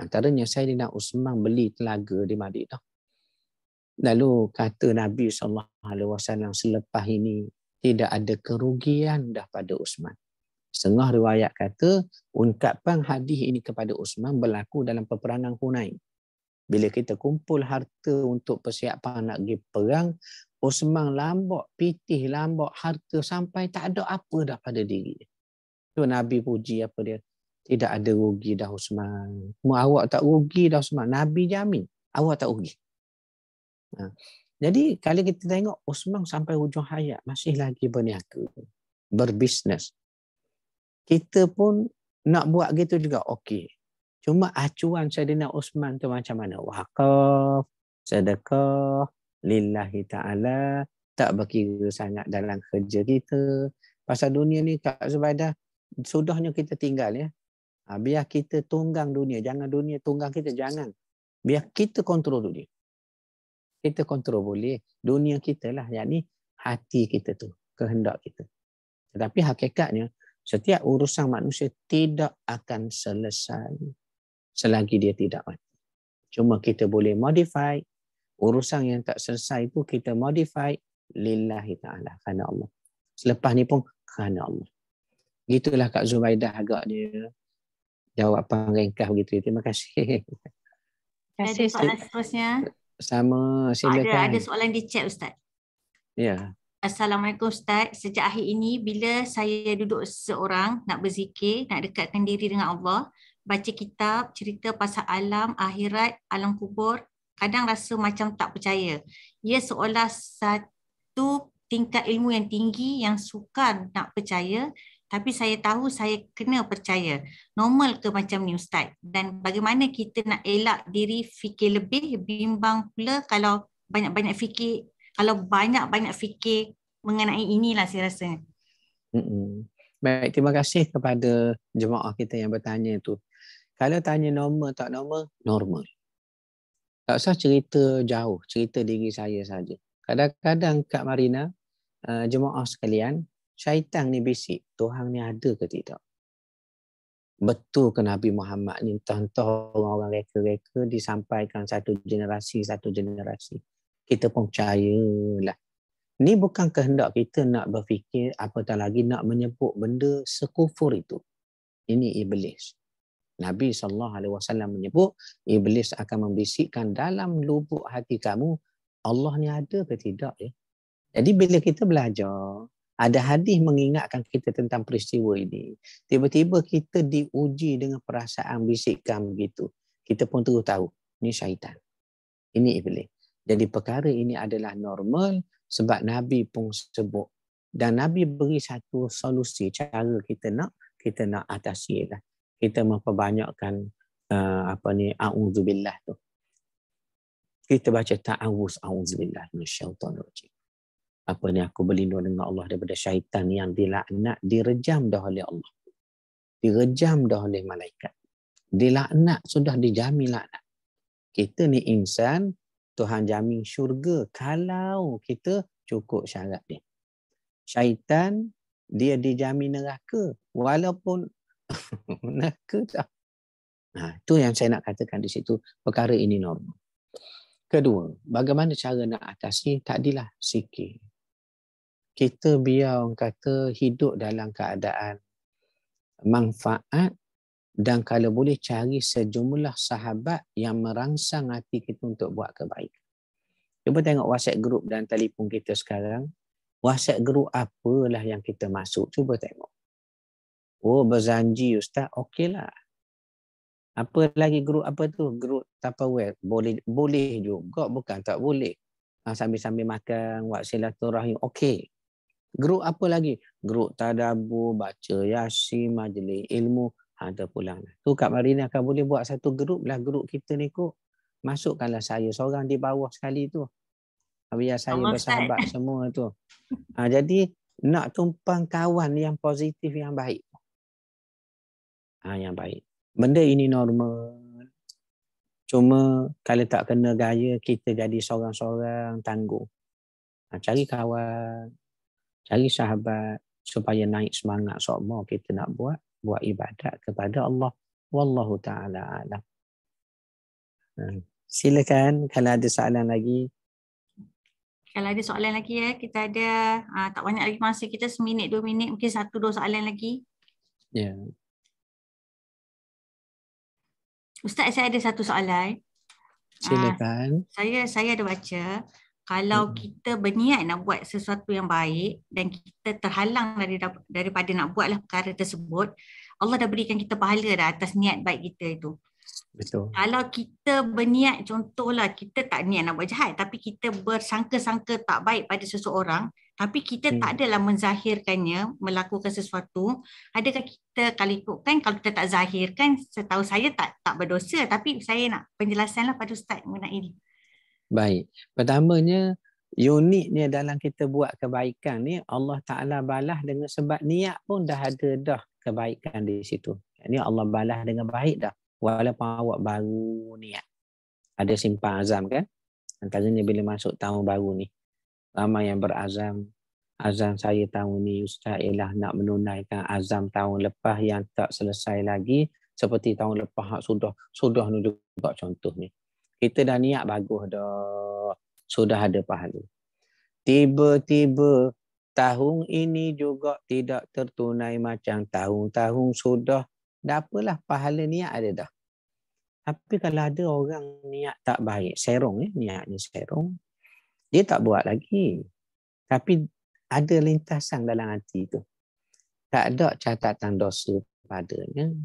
Antaranya Saidina Usman beli telaga di Madinah. Lalu kata Nabi SAW selepas ini tidak ada kerugian dah pada Usman. Setengah riwayat kata ungkapan hadis ini kepada Usman berlaku dalam peperangan Hunain. Bila kita kumpul harta untuk persiapan nak pergi perang, Usman lambak, pitih lambak harta sampai tak ada apa dah pada diri. Tu Nabi puji apa dia? Tidak ada rugi dah Usman. Awak tak rugi dah Usman. Nabi jamin awak tak rugi. Jadi kalau kita tengok Usman sampai hujung hayat masih lagi berniaga, berbisnes. Kita pun nak buat gitu juga, okey. Cuma acuan Saidina Usman tu macam mana? Wakaf, sedekah, lillahi ta'ala, tak berkira sangat dalam kerja kita. Pasal dunia ni Kak Zubaidah, sudahnya kita tinggal ya. Biar kita tunggang dunia, jangan dunia tunggang kita, jangan. Biar kita kontrol dunia. Kita kontrol boleh. Dunia kita lah, yakni hati kita tu, kehendak kita. Tetapi hakikatnya, setiap urusan manusia tidak akan selesai selagi dia tidak mati. Cuma kita boleh modify. Urusan yang tak selesai itu kita modify lillahi ta'ala, kerana Allah. Selepas ni pun kerana Allah. Gitulah Kak Zubaidah agak dia jawapan ringkas begitu. Terima kasih. Ada soalan seterusnya? Sama, silakan. Ada soalan di chat Ustaz. Ya. Assalamualaikum Ustaz. Sejak akhir ini bila saya duduk seorang nak berzikir, nak dekatkan diri dengan Allah, baca kitab, cerita pasal alam, akhirat, alam kubur, kadang rasa macam tak percaya. Ia seolah satu tingkat ilmu yang tinggi yang sukar nak percaya, tapi saya tahu saya kena percaya. Normal ke macam ni Ustaz? Dan bagaimana kita nak elak diri fikir lebih, bimbang pula kalau banyak-banyak fikir, mengenai inilah saya rasa. Baik, terima kasih kepada jemaah kita yang bertanya tu. Kalau tanya normal tak normal, normal. Tak usah cerita jauh, cerita diri saya saja. Kadang-kadang Kak Marina, jemaah sekalian, syaitan ni bisik, Tuhan ni ada ke tidak? Betul ke Nabi Muhammad ni entah-entah orang-orang reka-reka disampaikan satu generasi. Kita pun percayalah. Ni bukan kehendak kita nak berfikir, apatah lagi nak menyebut benda sekufur itu. Ini iblis. Nabi SAW menyebut, iblis akan membisikkan dalam lubuk hati kamu, Allah ni ada ke tidak ya? Jadi bila kita belajar, ada hadis mengingatkan kita tentang peristiwa ini. Tiba-tiba kita diuji dengan perasaan bisikan begitu. Kita pun terus tahu, ini syaitan. Ini iblis. Jadi perkara ini adalah normal sebab Nabi pun sebut. Dan Nabi beri satu solusi cara kita nak atasi lah. Kita memperbanyakkan a'udzubillah tu. Kita baca ta'awuz, a'udzubillah minasyaitanir rajim. Apa ni, aku berlindung dengan Allah daripada syaitan yang dilaknat, direjam dah oleh Allah. Direjam dah oleh malaikat. Dilaknat, sudah dijamin laknat. Kita ni insan, Tuhan jamin syurga kalau kita cukup syarat dia. Syaitan dia dijamin neraka walaupun neraka tak. Itu yang saya nak katakan di situ. Perkara ini normal. Kedua, bagaimana cara nak atasi? Takdilah sikit. Kita biar orang kata hidup dalam keadaan manfaat dan kalau boleh cari sejumlah sahabat yang merangsang hati kita untuk buat kebaikan. Cuba tengok WhatsApp group dan telefon kita sekarang. WhatsApp group apalah yang kita masuk? Cuba tengok. Oh, berzanji Ustaz, okeylah. Apa lagi grup apa tu? Grup Tupperware. Boleh juga, bukan tak boleh. Sambil-sambil makan, buat silaturahim, okey. Grup apa lagi? Grup tadabbur, baca Yasin, majlis ilmu. Ada pulang. Tu Kak Marina akan boleh buat satu grup lah. Grup kita ni kok. Masukkanlah saya seorang di bawah sekali tu. Biar saya bersahabat semua tu. Jadi nak tumpang kawan yang positif, yang baik. Yang baik. Benda ini normal. Cuma kalau tak kena gaya, kita jadi seorang-seorang tangguh. Cari kawan, cari sahabat supaya naik semangat semua kita nak buat ibadat kepada Allah. Wallahu ta'ala alam. Silakan kalau ada soalan lagi. Kalau ada soalan lagi kita ada tak banyak lagi masa kita, 1 minit 2 minit, mungkin 1-2 soalan lagi. Ya. Ustaz, saya ada satu soalan. Silakan. Saya ada baca, kalau kita berniat nak buat sesuatu yang baik dan kita terhalang daripada nak buatlah perkara tersebut, Allah dah berikan kita pahala dah atas niat baik kita itu. Betul. Kalau kita berniat, contohlah kita tak niat nak buat jahat, tapi kita bersangka-sangka tak baik pada seseorang, tapi kita tak adalah menzahirkannya, melakukan sesuatu, adakah kita kalau ikutkan, kalau kita tak zahirkan, setahu saya tak berdosa, tapi saya nak penjelasanlah pada Ustaz mengenai ini. Baik. Pertamanya, uniknya dalam kita buat kebaikan ni, Allah Ta'ala balas dengan sebab niat pun dah ada dah kebaikan di situ. Ini Allah balas dengan baik dah. Walaupun awak baru niat. Ada simpan azam kan? Antaranya bila masuk tahun baru ni. Ramai yang berazam. Azam saya tahun ni Ustaz ialah nak menunaikan azam tahun lepas yang tak selesai lagi. Seperti tahun lepas sudah ni juga contoh ni. Kita dah niat bagus dah. Sudah ada pahala. Tiba-tiba tahun ini juga tidak tertunai macam tahun-tahun sudah. Dah apalah pahala niat ada dah. Tapi kalau ada orang niat tak baik, serong niatnya serong, dia tak buat lagi. Tapi ada lintasan dalam hati tu. Tak ada catatan dosa padanya.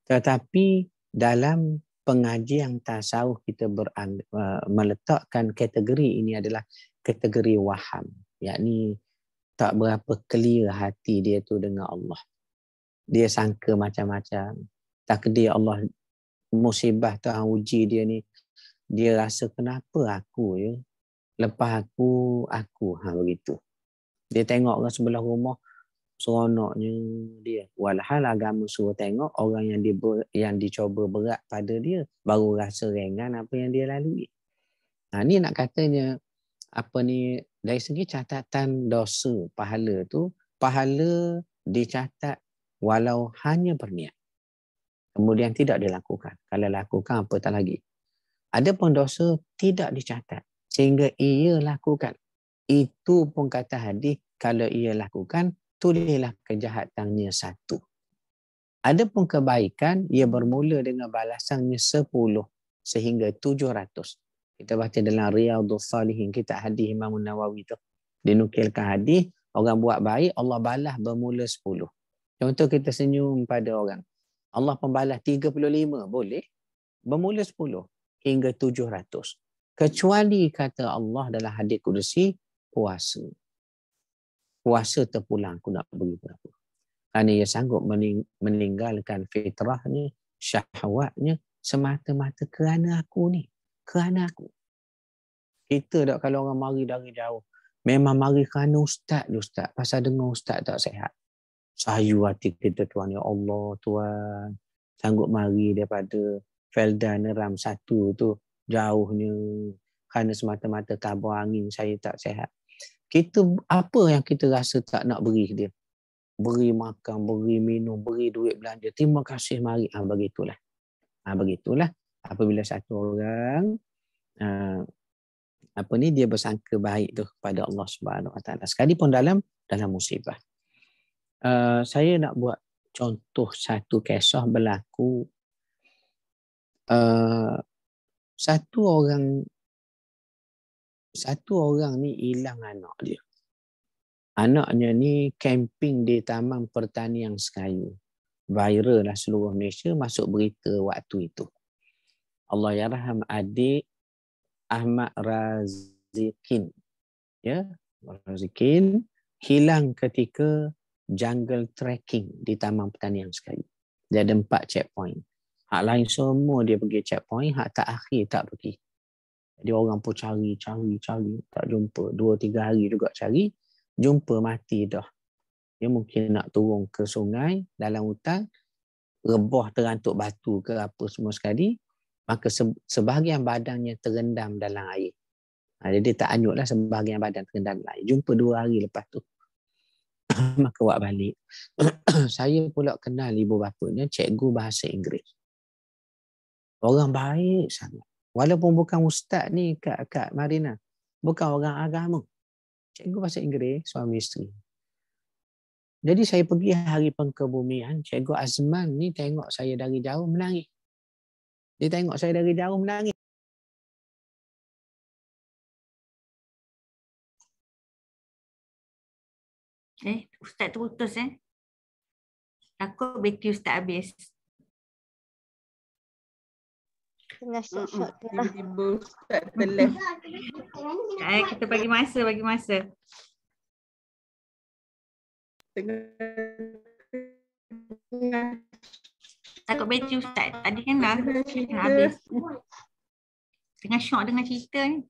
Tetapi dalam pengajian tasawuf kita meletakkan kategori ini adalah kategori waham. Yakni tak berapa clear hati dia tu dengan Allah. Dia sangka macam-macam. Takdir Allah, musibah Tuhan uji dia ni. Dia rasa kenapa aku ya? Lepas aku. Begitu. Dia tengok orang sebelah rumah, seronoknya dia. Walhal agama suruh tengok orang yang dicoba berat pada dia, baru rasa ringan apa yang dia lalui. Ni nak katanya, dari segi catatan dosa, pahala tu, pahala dicatat walau hanya berniat. Kemudian tidak dilakukan. Kalau lakukan, apa tak lagi. Ada pun dosa tidak dicatat. Sehingga ia lakukan. Itu pun kata hadis, kalau ia lakukan, tulislah kejahatannya 1. Ada pun kebaikan, ia bermula dengan balasannya 10 sehingga 700. Kita baca dalam Riyadhus Salihin, kita hadis Imam Nawawi tu. Dinukilkan hadis, orang buat baik, Allah balas bermula 10. Contoh kita senyum pada orang. Allah pembalas 35, boleh. Bermula 10 hingga 700. Kecuali kata Allah dalam hadis Qudsi, puasa. Puasa terpulang, aku nak beri berapa. Kerana ia sanggup meninggalkan fitrahnya, syahwatnya, semata-mata kerana aku ni. Kerana aku. Kita tak kalau orang mari dari jauh. Memang mari kerana ustaz. Pasal dengar ustaz tak sihat. Sahayu hati kita Tuhan, ya Allah Tuhan, sanggup mari daripada Felda Neram 1 tu jauhnya kerana semata-mata tabur angin saya tak sihat. Kita apa yang kita rasa tak nak beri dia? Beri makan, beri minum, beri duit belanja. Terima kasih, mari. Begitulah. Begitulah. Apabila satu orang dia bersangka baik tu kepada Allah Subhanahu Wa Taala. Sekalipun dalam musibah. Saya nak buat contoh satu kisah berlaku. Satu orang ni hilang anak dia. Anaknya ni camping di Taman Pertanian Sekayu. Viral lah seluruh Malaysia, masuk berita waktu itu. Allah yarham adik Ahmad Razikin. Ya, Razikin hilang ketika jungle trekking di Taman Pertanian Sekayu. Dia ada 4 checkpoint. Hak lain semua dia pergi checkpoint, hak tak akhir tak pergi. Jadi orang pun cari, tak jumpa. 2-3 hari juga cari, jumpa mati dah. Dia mungkin nak turun ke sungai, dalam hutan, rebah terantuk batu ke apa semua sekali, maka sebahagian badannya terendam dalam air. Jadi tak hanyutlah, sebahagian badan terendam dalam air. Jumpa 2 hari lepas tu. Maka buat balik. Saya pula kenal ibu bapanya, cikgu bahasa Inggeris. Orang baik sangat. Walaupun bukan ustaz ni Kak Marina. Bukan orang agama. Cikgu bahasa Inggeris, suami isteri. Jadi saya pergi hari pengkebumian, Cikgu Azman ni tengok saya dari jauh menangis. Dia tengok saya dari jauh menangis. Ustaz terputus Takut bateri ustaz habis. Tengah shot-shot tiba-tiba Ustaz terleh. Kita bagi masa. Tengah Takut bateri ustaz tadi kan dah nak habis. Tengah syok dengan cerita ni.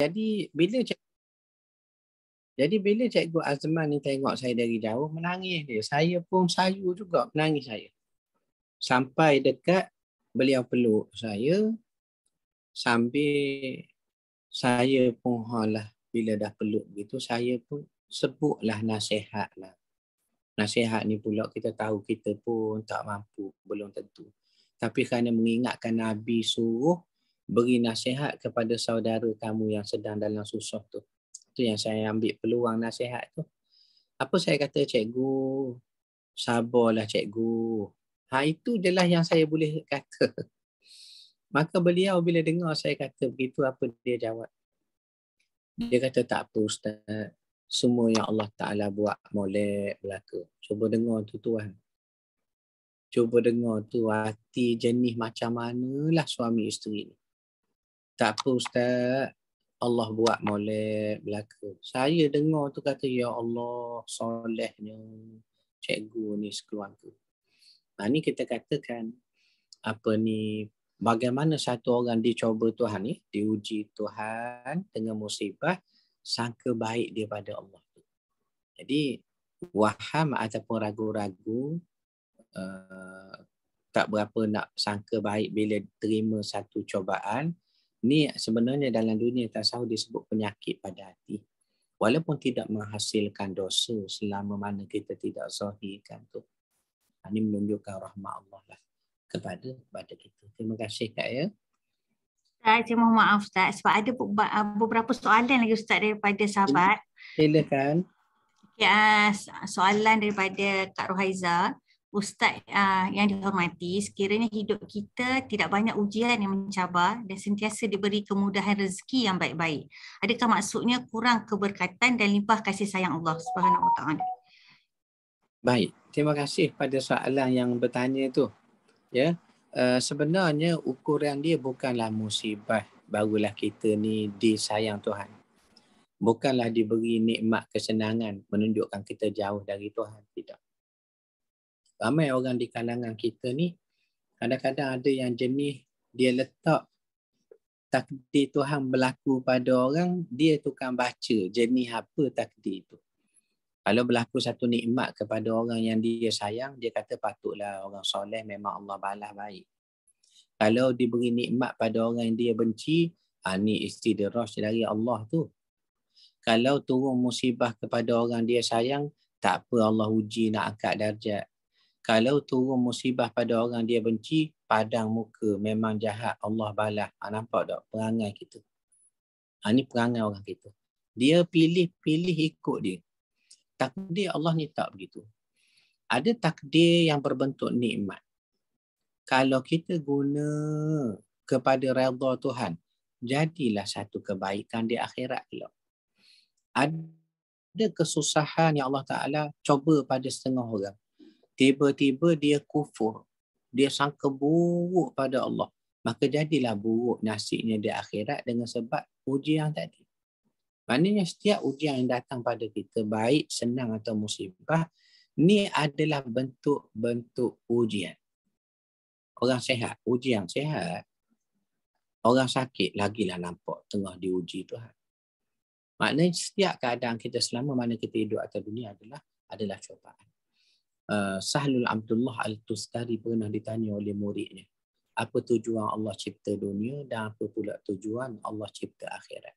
Jadi bila Cikgu Azman ni tengok saya dari jauh, menangis dia. Saya pun sayu juga menangis saya. Sampai dekat beliau peluk saya, sambil saya pun bila dah peluk begitu, saya pun sebutlah nasihat lah. Nasihat ni pula kita tahu kita pun tak mampu, belum tentu. Tapi kerana mengingatkan Nabi suruh, beri nasihat kepada saudara kamu yang sedang dalam susah tu. Itu yang saya ambil peluang nasihat tu. Apa saya kata, cikgu, sabarlah cikgu. Itu je lah yang saya boleh kata. Maka beliau bila dengar saya kata begitu, apa dia jawab? Dia kata, tak apa Ustaz. Semua yang Allah Ta'ala buat molek belaka. Cuba dengar tu Tuhan. Cuba dengar tu hati jenis macam manalah suami isteri ni. Tak apa Ustaz, Allah buat molek belaka. Saya dengar tu kata, ya Allah, solehnya cikgu ni sekeluarga. Ni kita katakan, bagaimana satu orang dicoba Tuhan ni, diuji Tuhan dengan musibah, sangka baik dia pada Allah. Jadi, waham ataupun ragu-ragu, tak berapa nak sangka baik bila terima satu cobaan. Ni sebenarnya dalam dunia tasawuf disebut penyakit pada hati. Walaupun tidak menghasilkan dosa selama mana kita tidak zahirkan tu. Ini menunjukkan rahmat Allah lah kepada kita. Terima kasih Kak ya. Ustaz, saya mohon maaf Ustaz sebab ada beberapa soalan lagi Ustaz daripada sahabat. Silakan. Soalan daripada Kak Rohaiza. Ustaz yang dihormati, sekiranya hidup kita tidak banyak ujian yang mencabar dan sentiasa diberi kemudahan rezeki yang baik-baik, adakah maksudnya kurang keberkatan dan limpah kasih sayang Allah Subhanahu Wa Taala? Baik, terima kasih pada soalan yang bertanya tu. Ya, sebenarnya ukuran dia bukanlah musibah barulah kita ni disayang Tuhan. Bukanlah diberi nikmat kesenangan menunjukkan kita jauh dari Tuhan, tidak. Ramai orang di kalangan kita ni, kadang-kadang ada yang jenis dia letak takdir Tuhan berlaku pada orang, dia tukang baca jenis apa takdir itu. Kalau berlaku satu nikmat kepada orang yang dia sayang, dia kata patutlah orang soleh memang Allah balas baik. Kalau diberi nikmat pada orang yang dia benci, ni istidraj dari Allah tu. Kalau turun musibah kepada orang dia sayang, tak apa Allah uji nak angkat darjat. Kalau turun musibah pada orang dia benci, padang muka, memang jahat, Allah balas. Nampak tak perangai kita? Ni perangai orang kita. Dia pilih-pilih ikut dia. Takdir Allah ni tak begitu. Ada takdir yang berbentuk nikmat. Kalau kita guna kepada redha Tuhan, jadilah satu kebaikan di akhirat kelak. Ada kesusahan yang Allah Ta'ala cuba pada setengah orang. Tiba-tiba dia kufur. Dia sangka buruk pada Allah. Maka jadilah buruk nasibnya di akhirat dengan sebab ujian tadi. Maknanya setiap ujian yang datang pada kita, baik, senang atau musibah, ni adalah bentuk-bentuk ujian. Orang sehat, ujian sehat. Orang sakit, lagilah nampak tengah diuji Tuhan. Maknanya setiap keadaan kita selama mana kita hidup atas dunia adalah cubaan. Sahlul Abdullah Al-Tustari pernah ditanya oleh muridnya, apa tujuan Allah cipta dunia dan apa pula tujuan Allah cipta akhirat?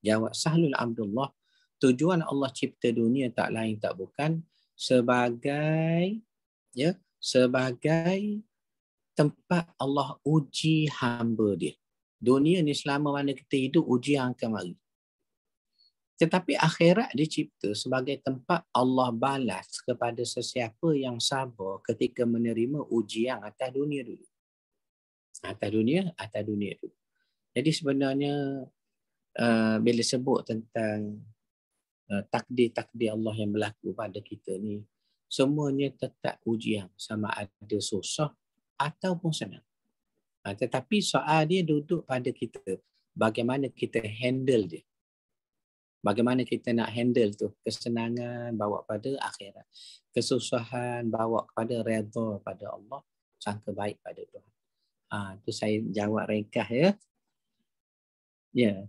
Jawab Sahlul Abdullah, tujuan Allah cipta dunia tak lain tak bukan sebagai tempat Allah uji hamba dia. Dunia ni selama mana kita hidup, ujian akan mari. Tetapi akhirat dicipta sebagai tempat Allah balas kepada sesiapa yang sabar ketika menerima ujian atas dunia dulu. Atas dunia dulu. Jadi sebenarnya bila sebut tentang takdir-takdir Allah yang berlaku pada kita ni, semuanya tetap ujian, sama ada susah ataupun senang. Tetapi soal dia duduk pada kita, bagaimana kita handle dia. Bagaimana kita nak handle tu, kesenangan bawa pada akhirat, kesusahan bawa kepada redha pada Allah, sangka baik pada Tuhan. Tu saya jawab ringkas ya. Ya.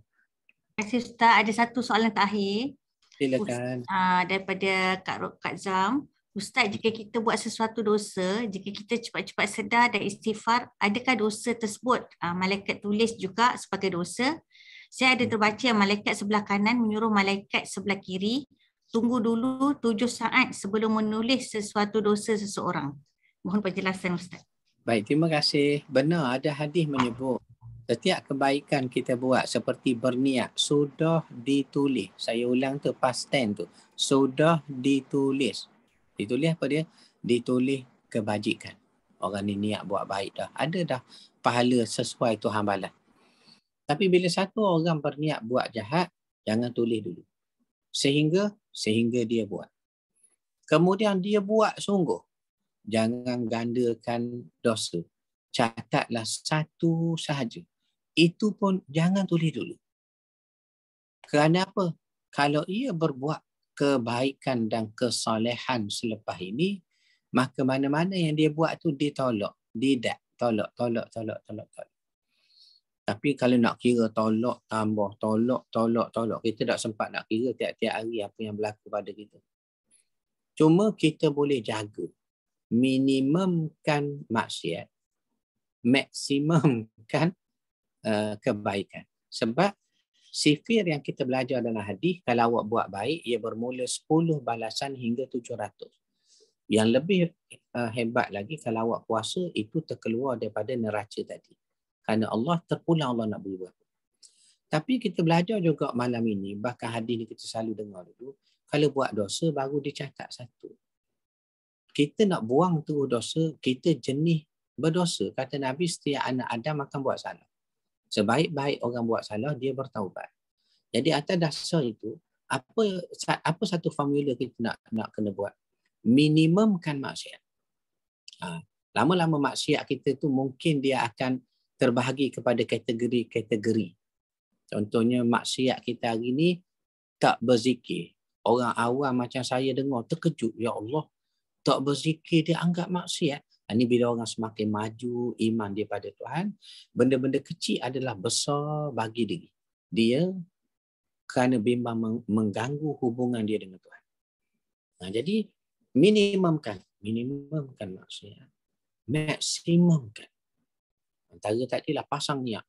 Terima kasih Ustaz. Ada satu soalan terakhir. Silakan. Daripada Kak Zam. Ustaz, jika kita buat sesuatu dosa, jika kita cepat-cepat sedar dan istighfar, adakah dosa tersebut malaikat tulis juga sebagai dosa? Saya ada terbaca malaikat sebelah kanan menyuruh malaikat sebelah kiri tunggu dulu 7 saat sebelum menulis sesuatu dosa seseorang. Mohon penjelasan Ustaz. Baik, terima kasih. Benar, ada hadis menyebut setiap kebaikan kita buat seperti berniat sudah ditulis. Saya ulang tu past tense tu. Sudah ditulis. Ditulis apa dia? Ditulis kebajikan. Orang ni niat buat baik dah. Ada dah pahala sesuai Tuhan balas. Tapi bila satu orang berniat buat jahat, jangan tulis dulu. Sehingga dia buat. Kemudian dia buat sungguh. Jangan gandakan dosa. Catatlah satu sahaja. Itu pun jangan tulis dulu. Kerana apa? Kalau ia berbuat kebaikan dan kesalehan selepas ini, maka mana-mana yang dia buat tu ditolak. Tolak. Tapi kalau nak kira tolak, tambah, tolak. Kita tak sempat nak kira tiap-tiap hari apa yang berlaku pada kita. Cuma kita boleh jaga. Minimumkan maksiat. Maksimumkan kebaikan. Sebab sifir yang kita belajar dalam hadis, kalau awak buat baik, ia bermula 10 balasan hingga 700. Yang lebih hebat lagi, kalau awak puasa, itu terkeluar daripada neraca tadi. Kerana Allah terpulang Allah nak beri berapa. Tapi kita belajar juga malam ini, bahkan hadis ni kita selalu dengar dulu, kalau buat dosa baru dicatat satu. Kita nak buang terus dosa, kita jenis berdosa. Kata Nabi, setiap anak Adam akan buat salah. Sebaik-baik orang buat salah, dia bertaubat. Jadi atas dasar itu, apa satu formula kita nak kena buat? Minimumkan maksiat. Lama-lama maksiat kita tu mungkin dia akan terbahagi kepada kategori-kategori. Contohnya maksiat kita hari ni tak berzikir. Orang awam macam saya dengar terkejut, ya Allah, tak berzikir dia anggap maksiat. Ini bila orang semakin maju iman dia pada Tuhan, benda-benda kecil adalah besar bagi diri dia kerana bimbang mengganggu hubungan dia dengan Tuhan. Jadi minimumkan maksudnya maksimumkan. Antara tadilah pasang niat.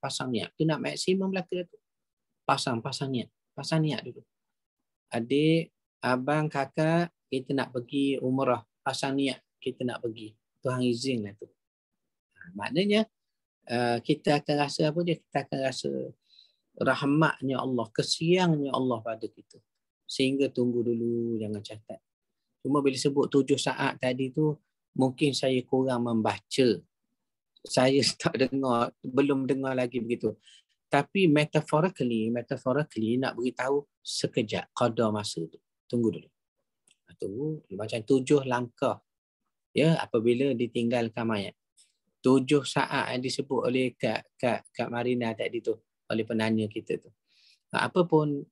Tu nak maksimum lah tu. Pasang niat dulu. Adik, abang, kakak, kita nak pergi umrah. Pasang niat kita nak pergi. Tuhan izinlah tu. Maknanya kita akan rasa apa dia? Kita akan rasa rahmatnya Allah, kesiangnya Allah pada kita. Sehingga tunggu dulu, jangan catat. Cuma bila sebut 7 saat tadi tu, mungkin saya kurang membaca. Saya belum dengar lagi begitu. Tapi metaphorically nak beritahu sekejap qadar masa tu. Tunggu dulu. Macam 7 langkah. Ya, apabila ditinggalkan mayat. 7 saat yang disebut oleh Kak Marina tadi tu, oleh penanya kita tu. Apapun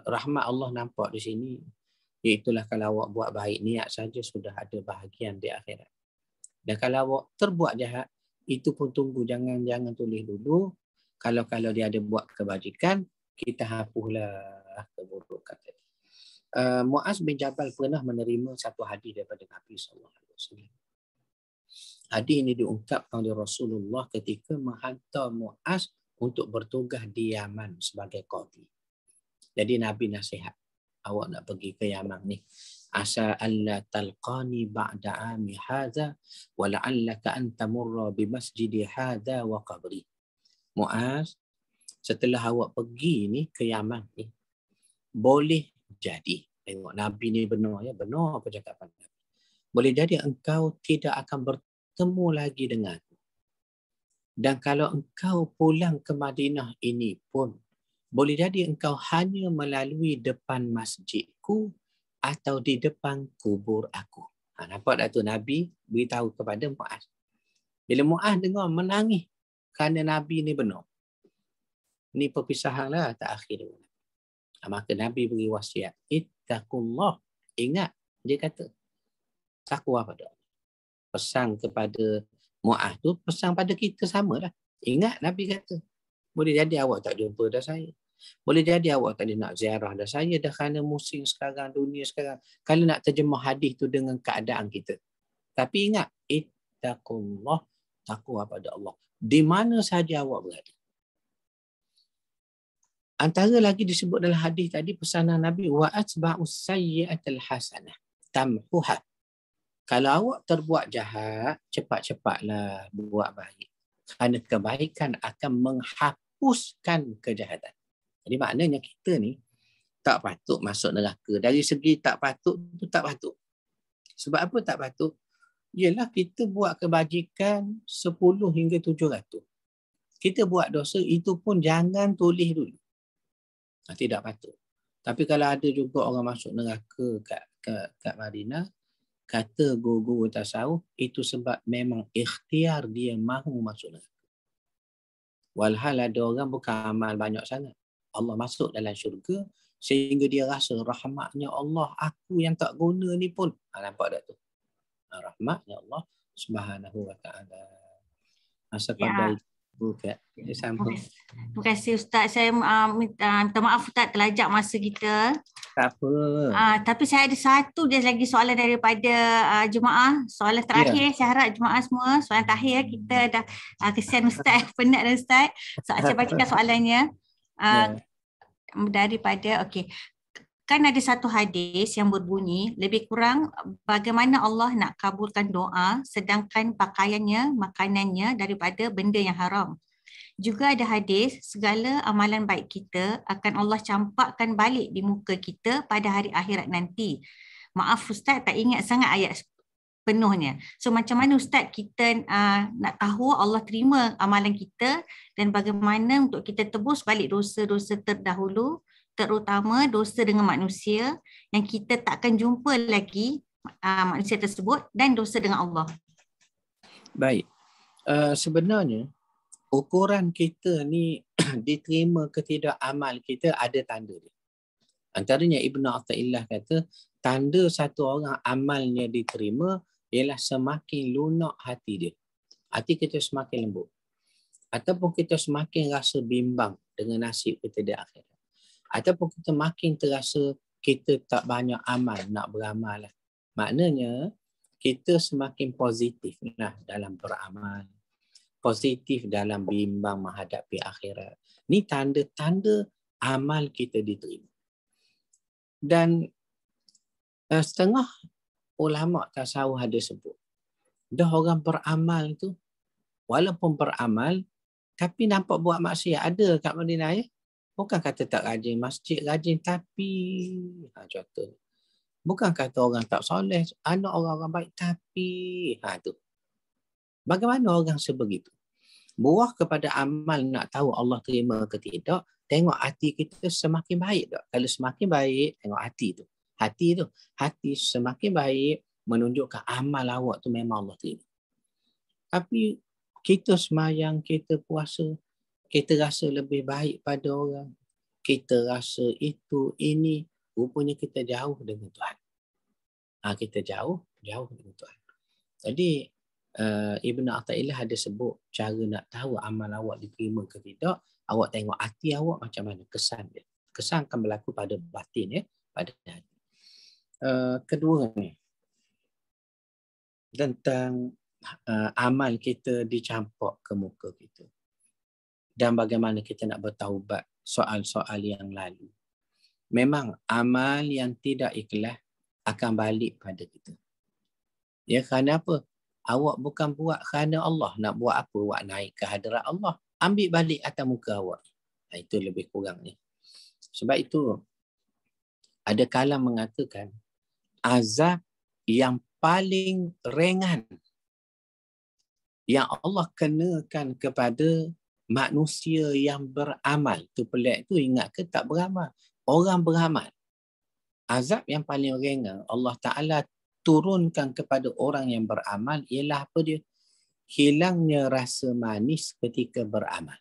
rahmat Allah nampak di sini, iaitulah kalau awak buat baik, niat saja sudah ada bahagian di akhirat. Dan kalau awak terbuat jahat, itu pun tunggu, jangan tulis dulu. Kalau dia ada buat kebajikan, kita hapuslah keburukan tadi. Muaz bin Jabal pernah menerima satu hadis daripada Nabi SAW. Hadis ini diungkapkan oleh Rasulullah ketika menghantar Muaz untuk bertugas di Yaman sebagai qadi. Jadi Nabi nasihat, awak nak pergi ke Yaman ni, asa alla talqani ba'da ami hadha wa la'allaka an tamurra bi masjidi hadha wa qabri. Muaz, setelah awak pergi ni ke Yaman ni, boleh jadi, tengok Nabi ni benar apa cakapan Nabi. Boleh jadi engkau tidak akan bertemu lagi denganku. Dan kalau engkau pulang ke Madinah ini pun, boleh jadi engkau hanya melalui depan masjidku atau di depan kubur aku. Nampak tak tu Nabi beritahu kepada Muaz. Bila Muaz dengar menangis kerana Nabi ni benar. Ni perpisahan lah tak akhir. Maka Nabi beri wasiat. Ittaqullah. Ingat, dia kata. Takwa pada Allah. Pesan kepada Muaz tu, pesan pada kita samalah. Ingat Nabi kata. Boleh jadi awak tak jumpa dah saya. Boleh jadi awak tak nak ziarah dah saya dah kerana musim sekarang, dunia sekarang. Kalau nak terjemah hadis tu dengan keadaan kita. Tapi ingat, ittaqullah, takwa pada Allah. Di mana saja awak berada. Antara lagi disebut dalam hadis tadi pesanan Nabi, wa atba'us sayyi'atal hasanah tamhuha. Kalau awak terbuat jahat, cepat-cepatlah buat baik. Kerana kebaikan akan menghapuskan kejahatan. Jadi maknanya kita ni tak patut masuk neraka. Dari segi tak patut, tu tak patut. Sebab apa tak patut? Ialah kita buat kebajikan 10 hingga 700. Kita buat dosa, itu pun jangan tulis dulu. Tidak patut. Tapi kalau ada juga orang masuk neraka kat Madinah, kata guru-guru tasawuf, itu sebab memang ikhtiar dia mahu masuk neraka. Walhal ada orang bukan amal banyak sangat. Allah masuk dalam syurga sehingga dia rasa rahmatnya Allah, aku yang tak guna ni pun. Nampak tak tu? Rahmatnya Allah Subhanahu wa ta'ala. Masa pada buka. Terima kasih Ustaz. Saya minta maaf Ustaz terlajak masa kita. Tak apa. Tapi saya ada satu je lagi soalan daripada jemaah. Soalan terakhir, saya harap jemaah semua. Soalan terakhir kita dah kesian Ustaz, penat dah Ustaz. Saya bacakan soalannya. Daripada, kan ada satu hadis yang berbunyi lebih kurang bagaimana Allah nak kabulkan doa sedangkan pakaiannya, makanannya daripada benda yang haram. Juga ada hadis segala amalan baik kita akan Allah campakkan balik di muka kita pada hari akhirat nanti. Maaf Ustaz, tak ingat sangat ayat penuhnya. So macam mana Ustaz kita nak tahu Allah terima amalan kita dan bagaimana untuk kita tebus balik dosa-dosa terdahulu, terutama dosa dengan manusia yang kita takkan jumpa lagi manusia tersebut dan dosa dengan Allah. Baik. Sebenarnya ukuran kita ni diterima ke tidak amal kita ada tanda dia. Antaranya Ibn Athaillah kata tanda satu orang amalnya diterima ialah semakin lunak hati dia. Hati kita semakin lembut. Ataupun kita semakin rasa bimbang dengan nasib kita di akhirat. Ataupun kita makin terasa kita tak banyak amal, nak beramal lah. Maknanya, kita semakin positif lah dalam beramal. Positif dalam bimbang menghadapi akhirat. Ni tanda-tanda amal kita diterima. Dan setengah ulama tasawuf ada sebut, dah orang beramal tu, walaupun beramal, tapi nampak buat maksiat. Ada kat Madinah ya. Bukan kata tak rajin masjid, rajin tapi, contoh. Bukan kata orang tak soleh, anak orang-orang baik tapi, tu. Bagaimana orang sebegitu? Buah kepada amal nak tahu Allah terima ke tidak, tengok hati kita semakin baik tak? Kalau semakin baik, tengok hati tu. Hati semakin baik menunjukkan amal awak tu memang Allah terima. Tapi kita semayang, kita puasa, kita rasa lebih baik pada orang. Kita rasa itu, ini, rupanya kita jauh dengan Tuhan. Kita jauh dengan Tuhan. Jadi, Ibn Athaillah ada sebut cara nak tahu amal awak diterima ke tidak, awak tengok hati awak macam mana, kesan dia. Kesan akan berlaku pada batin ya, pada hati. Kedua ni, tentang amal kita dicampak ke muka kita. Dan bagaimana kita nak bertaubat soal-soal yang lalu. Memang amal yang tidak ikhlas akan balik pada kita. Ya, kerana apa? Awak bukan buat kerana Allah. Nak buat apa? Awak naik ke hadirat Allah. Ambil balik atas muka awak. Itu lebih kurang ni. Sebab itu, ada kalam mengatakan, azab yang paling ringan yang Allah kenakan kepada manusia yang beramal. Itu pelik tu, ingat ke tak beramal? Orang beramal. Azab yang paling ringan Allah Ta'ala turunkan kepada orang yang beramal ialah apa dia? Hilangnya rasa manis ketika beramal.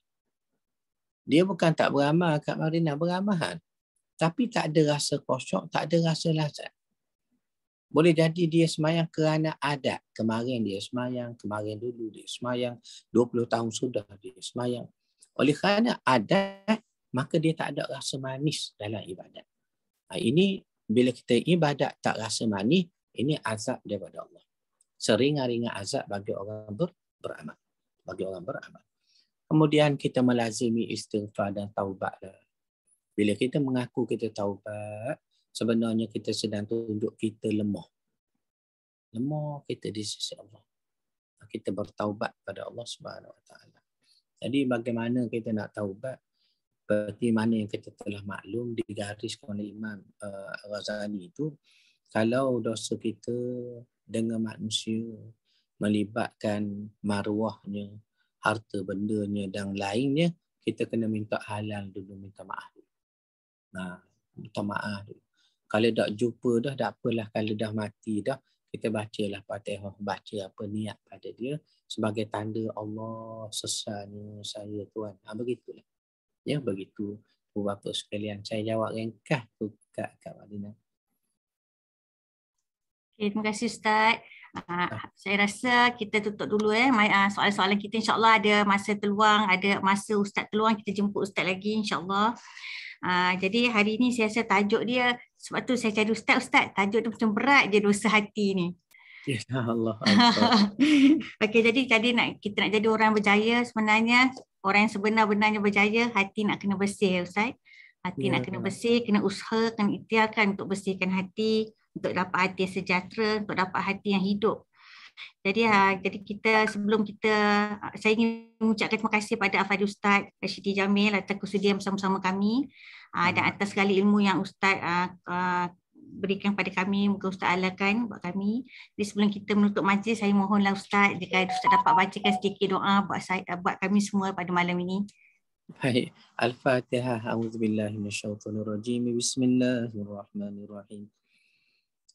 Dia bukan tak beramal kat Madinah, beramal. Tapi tak ada rasa khusyuk, tak ada rasa lazat. Boleh jadi dia semayang kerana adat. Kemarin dia semayang, kemarin dulu dia semayang, 20 tahun sudah dia semayang. Oleh kerana adat, maka dia tak ada rasa manis dalam ibadat. Ini bila kita ibadat tak rasa manis, ini azab daripada Allah. Seringan-ringan azab bagi orang beramal. Bagi orang beramal. Kemudian kita melazimi istighfar dan taubat. Bila kita mengaku kita taubat, sebenarnya kita sedang tunjuk kita lemah. Lemah kita di sisi Allah. Kita bertaubat pada Allah Subhanahu Wa Taala. Jadi bagaimana kita nak taubat? Seperti mana yang kita telah maklum digariskan oleh Imam Ghazali itu, kalau dosa kita dengan manusia melibatkan maruahnya, harta bendanya dan lainnya, kita kena minta halal dulu, minta maaf. Minta maaf dulu. Kalau tak jumpa dah, tak apalah. Kalau dah mati dah, kita bacalah Fatihah, baca apa niat pada dia sebagai tanda Allah sesanya saya Tuhan. Begitulah. Ya, begitu Bapak sekalian. Saya jawab ringkas tu Kak Madinah. Okay, terima kasih Ustaz. Saya rasa kita tutup dulu soalan-soalan kita, insyaAllah ada masa terluang, ada masa Ustaz terluang, kita jemput Ustaz lagi insyaAllah. Jadi hari ni saya rasa tajuk dia, sebab tu saya cari Ustaz, tajuk dia macam berat je, dosa hati ni. Ya Allah. Okey, jadi kita nak jadi orang berjaya, sebenarnya orang yang sebenar-benarnya berjaya, hati nak kena bersih Ustaz. Hati nak kena bersih, kena usaha, kena ikhtiarkan untuk bersihkan hati, untuk dapat hati yang sejahtera, untuk dapat hati yang hidup. Jadi kita saya ingin mengucapkan terima kasih pada Al-Fadhil Ustaz Rashidi Jamil atas kesudian bersama-sama kami, dan atas segala ilmu yang Ustaz berikan pada kami. Moga Ustaz alakan buat kami. Jadi sebelum kita menutup majlis, saya mohonlah Ustaz, jika Ustaz dapat bacakan sedikit doa buat kami semua pada malam ini. Baik. Al-Fatihah. A'udzubillahi minasyaitonirrajim. Bismillahirrahmanirrahim.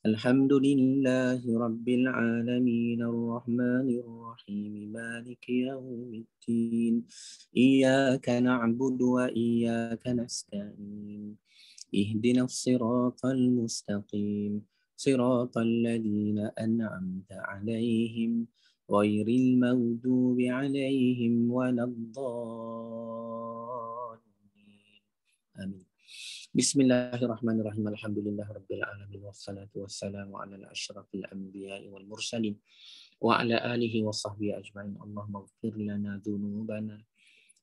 Alhamdulillahi Rabbil Alamin Ar-Rahmanir Rahim Maliki Yawmiddin Iyyaka na'budu wa iyyaka nasta'in Ihdinas siratal mustaqim صراط الذين أنعمت عليهم غير المغضوب عليهم ولا الضالين آمين. بسم الله الرحمن الرحيم. الحمد لله رب العالمين والصلاة والسلام على أشرف الأنبياء والمرسلين وعلى آله وصحبه أجمعين. اللهم اغفر لنا ذنوبنا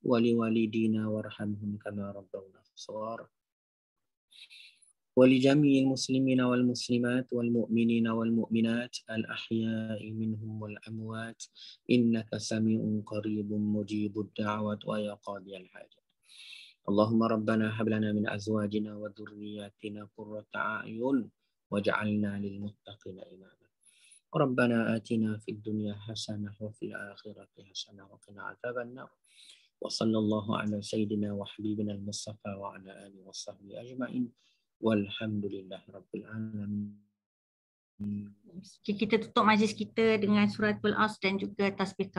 ولوالدينا وارحمهم كما ربونا صغارا ولجميع المسلمين والمسلمات والمؤمنين والمؤمنات الأحياء منهم والأموات إنك سميع قريب مجيب الدعوات ويا قاضي الحاجات. اللهم ربنا هب لنا من أزواجنا وذرياتنا قرة أعين واجعلنا للمتقين إماما. ربنا آتنا في الدنيا حسنة وفي الآخرة حسنة وقنا عذاب النار. وصلى الله على سيدنا وحبيبنا المصطفى وعلى آله وصحبه أجمعين. Walhamdulillah Rabbil Alamin. Kita tutup majlis kita dengan suratul As dan juga tasbih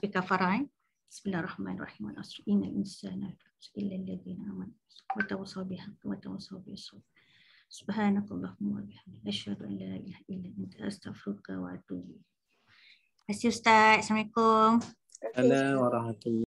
kafarah. Bismillahirrahmanirrahim. Al-asr innal insana illa alladhina amanu wa tawassaw bil haqqi wa tawassaw bis sabr. Subhanakallahumma wa bihamdika asyhadu an la ilaha illa anta astaghfiruka wa atubu ilaik. Terima kasih Ustaz. Assalamualaikum. Assalamualaikum warahmatullahi